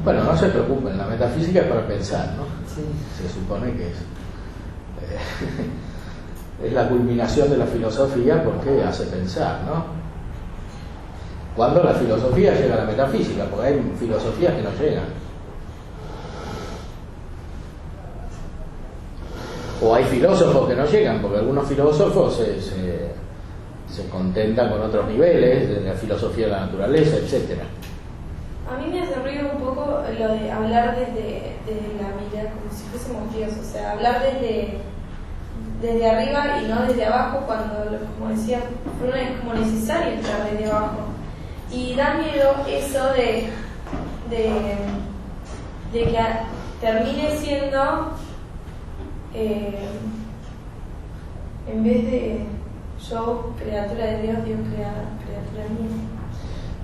Bueno, no se preocupen, la metafísica es para pensar, ¿no? Sí. Se supone que es la culminación de la filosofía porque hace pensar, ¿no? Cuando la filosofía llega a la metafísica, porque hay filosofías que no llegan. O hay filósofos que no llegan, porque algunos filósofos se contentan con otros niveles, de la filosofía de la naturaleza, etcétera. A mí me hace ruido un poco lo de hablar desde la mirada como si fuésemos Dios, o sea, hablar desde arriba y no desde abajo cuando, como decía, es como necesario entrar desde abajo. Y da miedo eso de que termine siendo, en vez de yo, criatura de Dios, Dios criatura mía.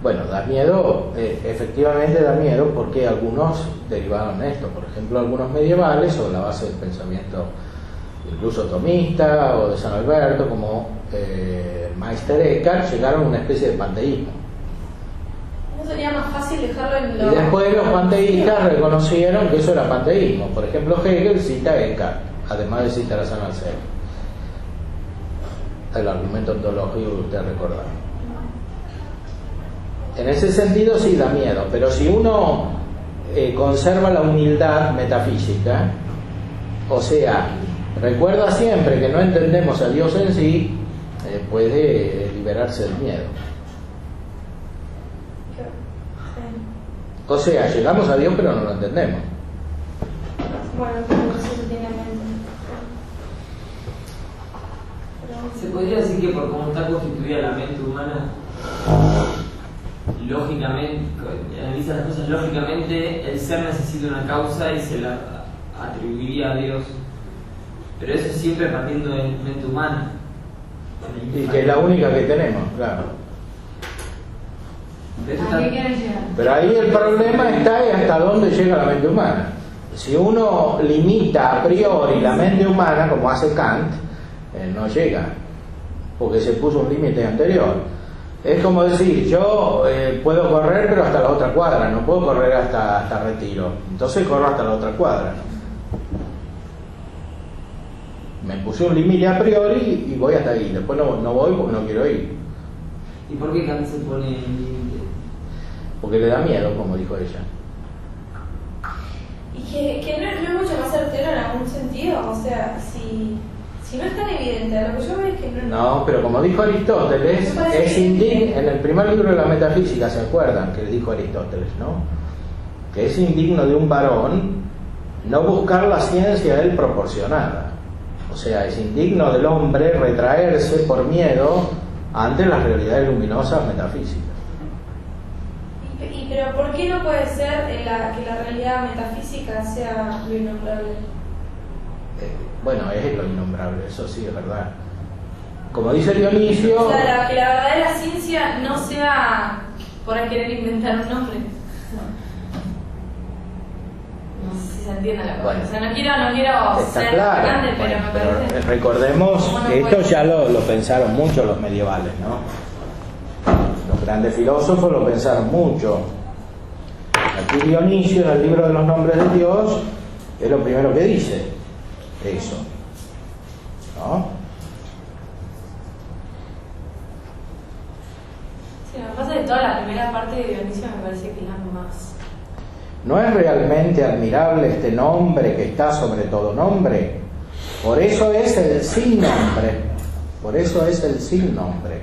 Bueno, da miedo, efectivamente da miedo porque algunos derivaron de esto, por ejemplo algunos medievales sobre la base del pensamiento incluso tomista o de San Alberto como Meister Eckhart llegaron a una especie de panteísmo. ¿No sería más fácil dejarlo en lo... Y después los panteístas reconocieron que eso era panteísmo, por ejemplo Hegel cita a Eckhart. además de citaración al ser. El argumento ontológico que usted recordará. En ese sentido sí da miedo, pero si uno conserva la humildad metafísica, o sea, recuerda siempre que no entendemos a Dios en sí, puede liberarse del miedo. O sea, llegamos a Dios pero no lo entendemos. Bueno, pero eso se tiene en mente. Se podría decir que por cómo está constituida la mente humana, lógicamente, analiza las cosas lógicamente, el ser necesita una causa y se la atribuiría a Dios. Pero eso siempre partiendo de mente humana. Y que es la única que tenemos, claro. ¿A qué quieren llegar? Pero ahí el problema está en hasta dónde llega la mente humana. Si uno limita a priori la mente humana, como hace Kant, no llega, porque se puso un límite anterior. Es como decir, yo puedo correr pero hasta la otra cuadra, no puedo correr hasta Retiro, entonces corro hasta la otra cuadra. Me puse un límite a priori y voy hasta ahí, después no voy porque no quiero ir. ¿Y por qué Kant se pone en límite? Porque le da miedo, como dijo ella. Y que no es mucho más certero en algún sentido, o sea, si no es tan evidente, lo que yo veo es que No, pero como dijo Aristóteles, es indigno, en el primer libro de la metafísica, ¿se acuerdan que le dijo Aristóteles, no? Que es indigno de un varón no buscar la ciencia a él proporcionada. O sea, es indigno del hombre retraerse por miedo ante las realidades luminosas metafísicas. Pero ¿por qué no puede ser que la realidad metafísica sea lo innombrable? Bueno, es lo innombrable, eso sí es verdad. Como dice Dionisio... O sea, que la verdadera ciencia no sea por ahí querer inventar un nombre. No sé si se entiende la cosa. Bueno, o sea, no quiero está ser claro, grande, pero bueno, me parece... pero recordemos Bueno, que esto pues, ya lo pensaron mucho los medievales, ¿no? Los grandes filósofos lo pensaron mucho. Aquí Dionisio, en el libro de los nombres de Dios, es lo primero que dice eso, ¿no? Sí, lo que pasa es que toda la primera parte de Dionisio me parece que es la más... ¿No es realmente admirable este nombre que está sobre todo nombre? Por eso es el sin nombre. Por eso es el sin nombre.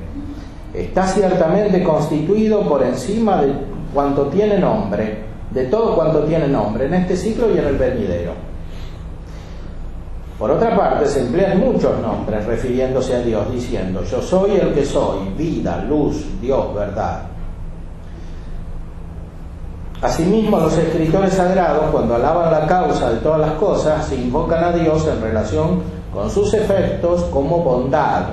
Está ciertamente constituido por encima de cuanto tiene nombre, de todo cuanto tiene nombre, en este siglo y en el venidero. Por otra parte, se emplean muchos nombres refiriéndose a Dios, diciendo: yo soy el que soy, vida, luz, Dios, verdad. Asimismo, los escritores sagrados, cuando alaban la causa de todas las cosas, se invocan a Dios en relación con sus efectos como bondad,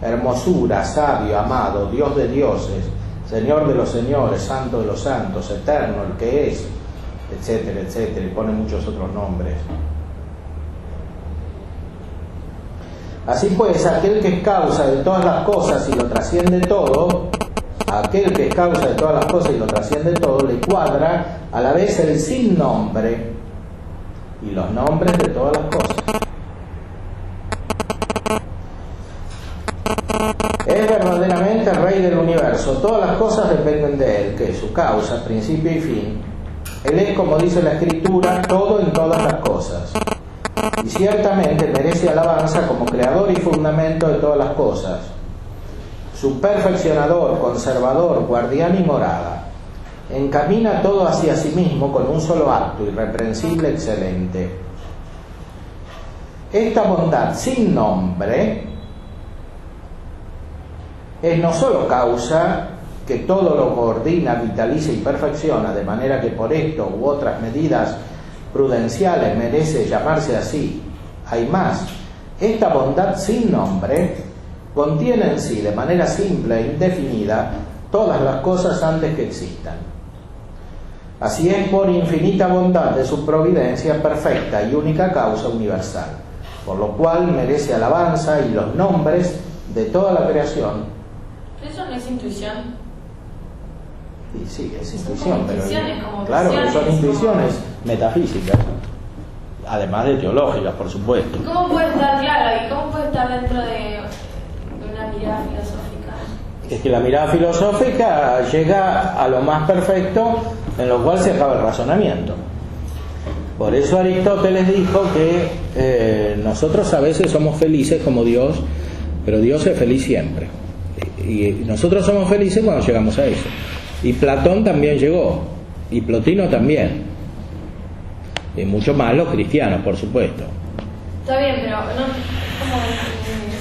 hermosura, sabio, amado, Dios de dioses, Señor de los señores, Santo de los santos, eterno, el que es, etcétera, etcétera, y pone muchos otros nombres. Así pues, aquel que es causa de todas las cosas y lo trasciende todo, aquel que es causa de todas las cosas y lo trasciende todo, le cuadra a la vez el sin nombre y los nombres de todas las cosas. Es verdaderamente el Rey del universo, todas las cosas dependen de Él, que es su causa, principio y fin. Él es, como dice la Escritura, todo en todas las cosas. Y ciertamente merece alabanza como creador y fundamento de todas las cosas, su perfeccionador, conservador, guardián y morada. Encamina todo hacia sí mismo con un solo acto, irreprensible, excelente. Esta bondad sin nombre es no solo causa que todo lo coordina, vitaliza y perfecciona, de manera que por esto u otras medidas prudenciales merece llamarse así. Hay más, esta bondad sin nombre contiene en sí, de manera simple e indefinida, todas las cosas antes que existan. Así es por infinita bondad de su providencia perfecta y única causa universal, por lo cual merece alabanza y los nombres de toda la creación. ¿Eso no es intuición? Y sí, es intuición, pero intuiciones, como claro, visiones, son intuiciones como... metafísicas. además de teológicas, por supuesto. ¿Cómo puede estar, claro, y cómo puede estar dentro de una mirada filosófica? Es que la mirada filosófica llega a lo más perfecto, en lo cual se acaba el razonamiento. Por eso Aristóteles dijo que nosotros a veces somos felices como Dios, pero Dios es feliz siempre. Y nosotros somos felices cuando llegamos a eso. Y Platón también llegó, y Plotino también. Y mucho más los cristianos, por supuesto. Está bien, pero no, como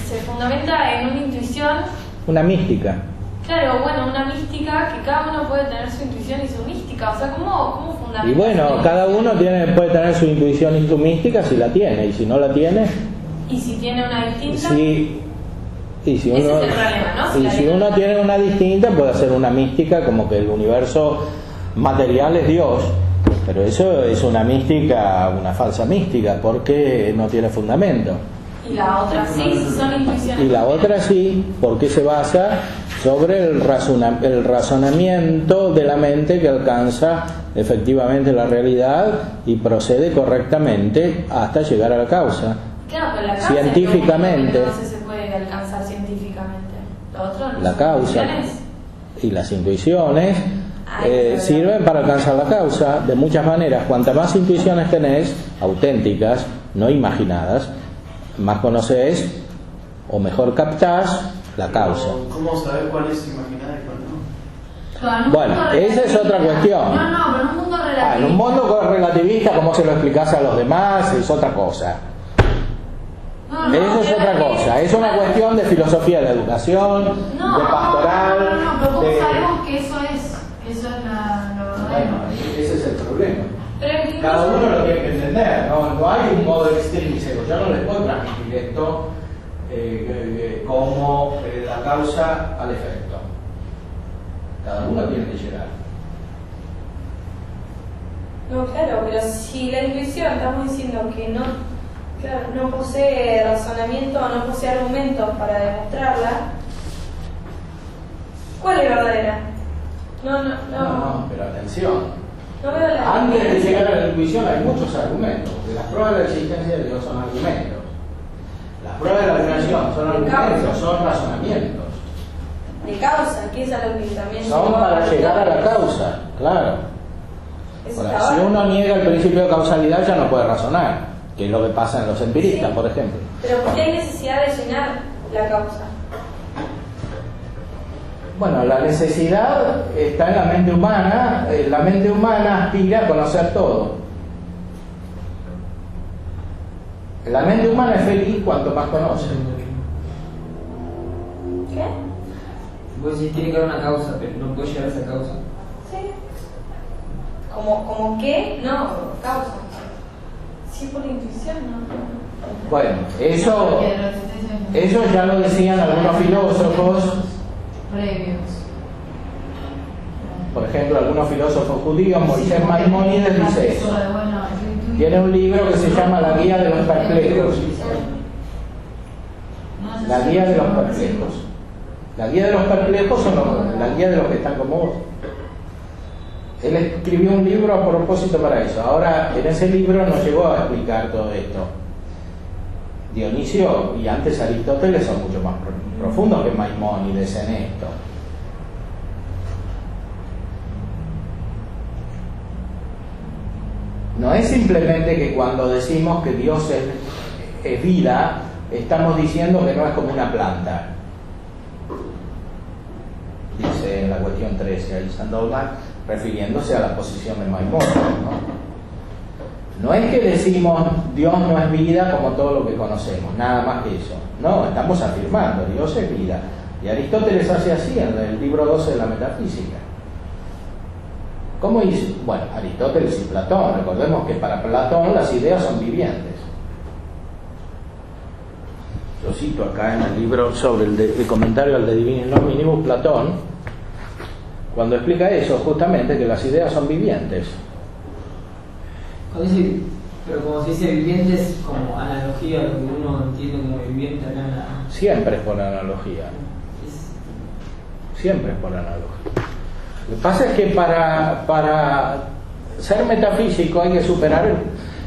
se fundamenta en una intuición. Una mística. Claro, bueno, una mística que cada uno puede tener su intuición y su mística. O sea, ¿cómo fundamenta? Y bueno, cada uno puede tener su intuición y su mística si la tiene, y si no la tiene. ¿Y si tiene una distinta? Sí. Y si uno, ese es el problema, ¿no? y si uno tiene una distinta, puede hacer una mística como que el universo material es Dios, pero eso es una mística, una falsa mística, porque no tiene fundamento. Y la otra sí, si son intuiciones. Y la otra sí, porque se basa sobre el razonamiento de la mente que alcanza efectivamente la realidad y procede correctamente hasta llegar a la causa. Claro, pero la causa Científicamente. es lo único que no se puede alcanzar científicamente. Lo otro no. La causa y las intuiciones sirven para alcanzar la causa de muchas maneras. Cuantas más intuiciones tenés, auténticas, no imaginadas, más conocés o mejor captás la causa. ¿Cómo saber cuál es imaginada y cuál no? Claro, Bueno, esa es otra cuestión. No, pero en un mundo relativista. En un mundo relativista, ¿cómo se lo explicás a los demás? Es otra cosa. Eso es otra cosa, es una cuestión de filosofía de la educación, de pastoral. No, pero ¿cómo sabemos que eso es? Eso es lo verdadero. Bueno, ese es el problema. Pero Cada uno lo tiene que entender, no hay un modo extrínseco. Yo no les puedo transmitir esto como la causa al efecto. Cada uno tiene que llegar. No, claro, pero si la intuición estamos diciendo que no, claro, no posee razonamiento, no posee argumentos para demostrarla, ¿cuál es verdadera? No, pero atención. No veo la Antes de llegar a la intuición hay muchos argumentos. Porque las pruebas de la existencia de Dios son argumentos. Las pruebas de la creación son argumentos, son razonamientos. de causa, que es a lo que también Son para llegar a la causa, claro. Eso Ahora, está si bueno. uno niega el principio de causalidad ya no puede razonar, que es lo que pasa en los empiristas, Sí. por ejemplo. Pero ¿por qué hay necesidad de llenar la causa? Bueno, la necesidad está en la mente humana. La mente humana aspira a conocer todo. La mente humana es feliz cuanto más conoce. ¿Qué? Vos decís, tiene que haber una causa, pero no puede llegar a esa causa. Sí. ¿Como qué? No, causa. Sí, por intuición, no. Bueno, eso ya lo decían algunos filósofos. Previos. Por ejemplo, algunos filósofos judíos, Moisés Maimónides dice eso. Tiene un libro que se llama La Guía de los Perplejos. La Guía de los Perplejos. La Guía de los Perplejos son la guía de los que están como vos. Él escribió un libro a propósito para eso. Ahora, en ese libro no llegó a explicar todo esto. Dionisio y antes Aristóteles son mucho más profundos que Maimónides en esto. No es simplemente que cuando decimos que Dios es vida, estamos diciendo que no es como una planta. Dice en la cuestión 13 ahí Sandoval, refiriéndose a la posición de Maimónides, ¿no? No es que decimos Dios no es vida como todo lo que conocemos, nada más que eso. No, estamos afirmando Dios es vida. Y Aristóteles hace así en el libro 12 de la Metafísica. ¿Cómo hizo? Bueno, Aristóteles y Platón. Recordemos que para Platón las ideas son vivientes. Yo cito acá en el libro sobre el comentario al De Divino Nominibus, Platón, cuando explica eso, justamente que las ideas son vivientes. Pero como se dice vivientes, como analogía, lo que uno entiende como viviente acá. Siempre es por analogía. Siempre es por analogía. Lo que pasa es que para ser metafísico hay que superar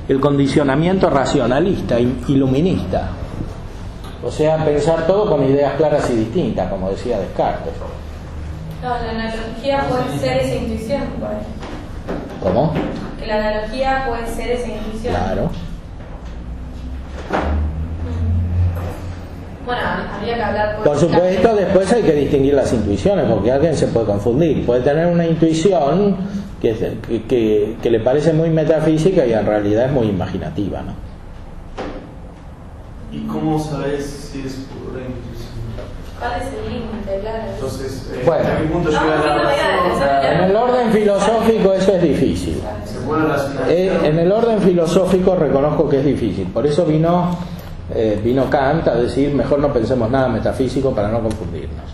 el condicionamiento racionalista, iluminista. O sea, pensar todo con ideas claras y distintas, como decía Descartes. No, la analogía puede ser esa intuición, por ahí. ¿Cómo? Que la analogía puede ser esa intuición. Claro. Bueno, habría que hablar Por supuesto, después hay que distinguir las intuiciones, porque alguien se puede confundir. Puede tener una intuición que le parece muy metafísica y en realidad es muy imaginativa, ¿no? ¿Y cómo sabes si es pura intuición? ¿Cuál es el límite, claro? Entonces, Bueno. ¿a qué punto llega la razón? En el orden filosófico eso es difícil. ¿Se puede relacionar? En el orden filosófico reconozco que es difícil. Por eso vino Kant a decir, mejor no pensemos nada metafísico para no confundirnos.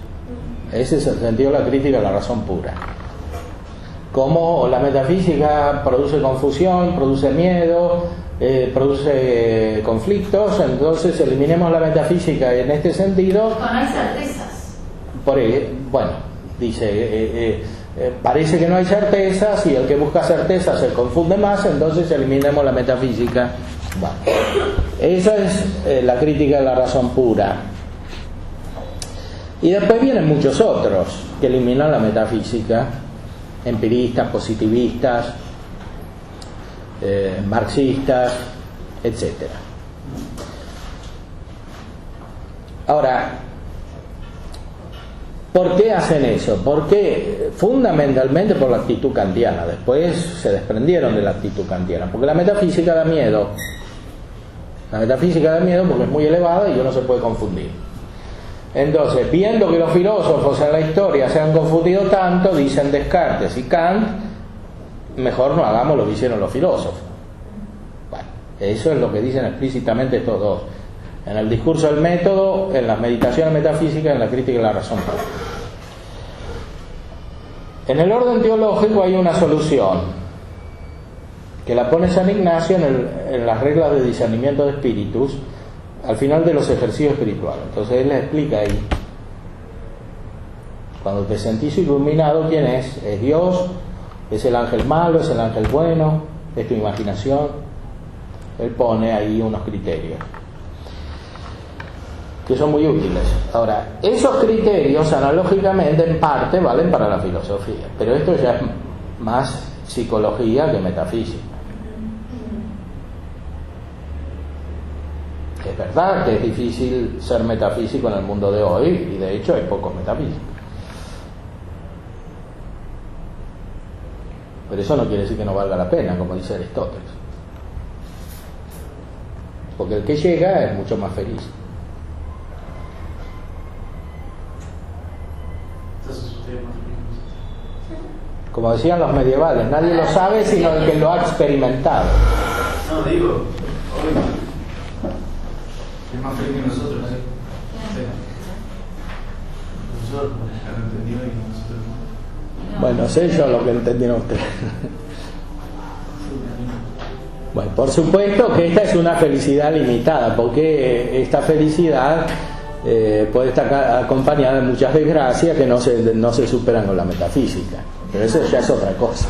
Ese es el sentido de la crítica a la razón pura. Como la metafísica produce confusión, produce miedo, produce conflictos, entonces eliminemos la metafísica en este sentido. No hay certezas. Bueno, dice, parece que no hay certezas y el que busca certezas se confunde más, entonces eliminemos la metafísica. Bueno, esa es la crítica de la razón pura. Y después vienen muchos otros que eliminan la metafísica, empiristas, positivistas, marxistas, etc. Ahora, ¿por qué hacen eso? Porque fundamentalmente por la actitud kantiana. Después se desprendieron de la actitud kantiana, porque la metafísica da miedo. La metafísica da miedo porque es muy elevada y uno se puede confundir. Entonces, viendo que los filósofos en la historia se han confundido tanto, dicen Descartes y Kant, mejor no hagamos lo que hicieron los filósofos. Bueno, eso es lo que dicen explícitamente estos dos. En el discurso del método, en las meditaciones metafísicas, en la crítica de la razón pura. En el orden teológico hay una solución, que la pone San Ignacio en las reglas de discernimiento de espíritus, al final de los ejercicios espirituales. Entonces él les explica ahí, cuando te sentís iluminado, ¿quién es? Es Dios, es el ángel malo, es el ángel bueno, es tu imaginación. Él pone ahí unos criterios que son muy útiles. Ahora, esos criterios analógicamente en parte valen para la filosofía, pero esto ya es más psicología que metafísica. Es verdad que es difícil ser metafísico en el mundo de hoy, y de hecho hay pocos metafísicos. Pero eso no quiere decir que no valga la pena, como dice Aristóteles. Porque el que llega es mucho más feliz. Como decían los medievales, nadie lo sabe sino el que lo ha experimentado. No, digo, obvio. Es más feliz que nosotros, ¿sí? Nosotros lo entendimos y nosotros no. Bueno, sé yo lo que entendieron ustedes. Bueno, por supuesto que esta es una felicidad limitada, porque esta felicidad puede estar acompañada de muchas desgracias que no se superan con la metafísica. Pero eso ya es otra cosa.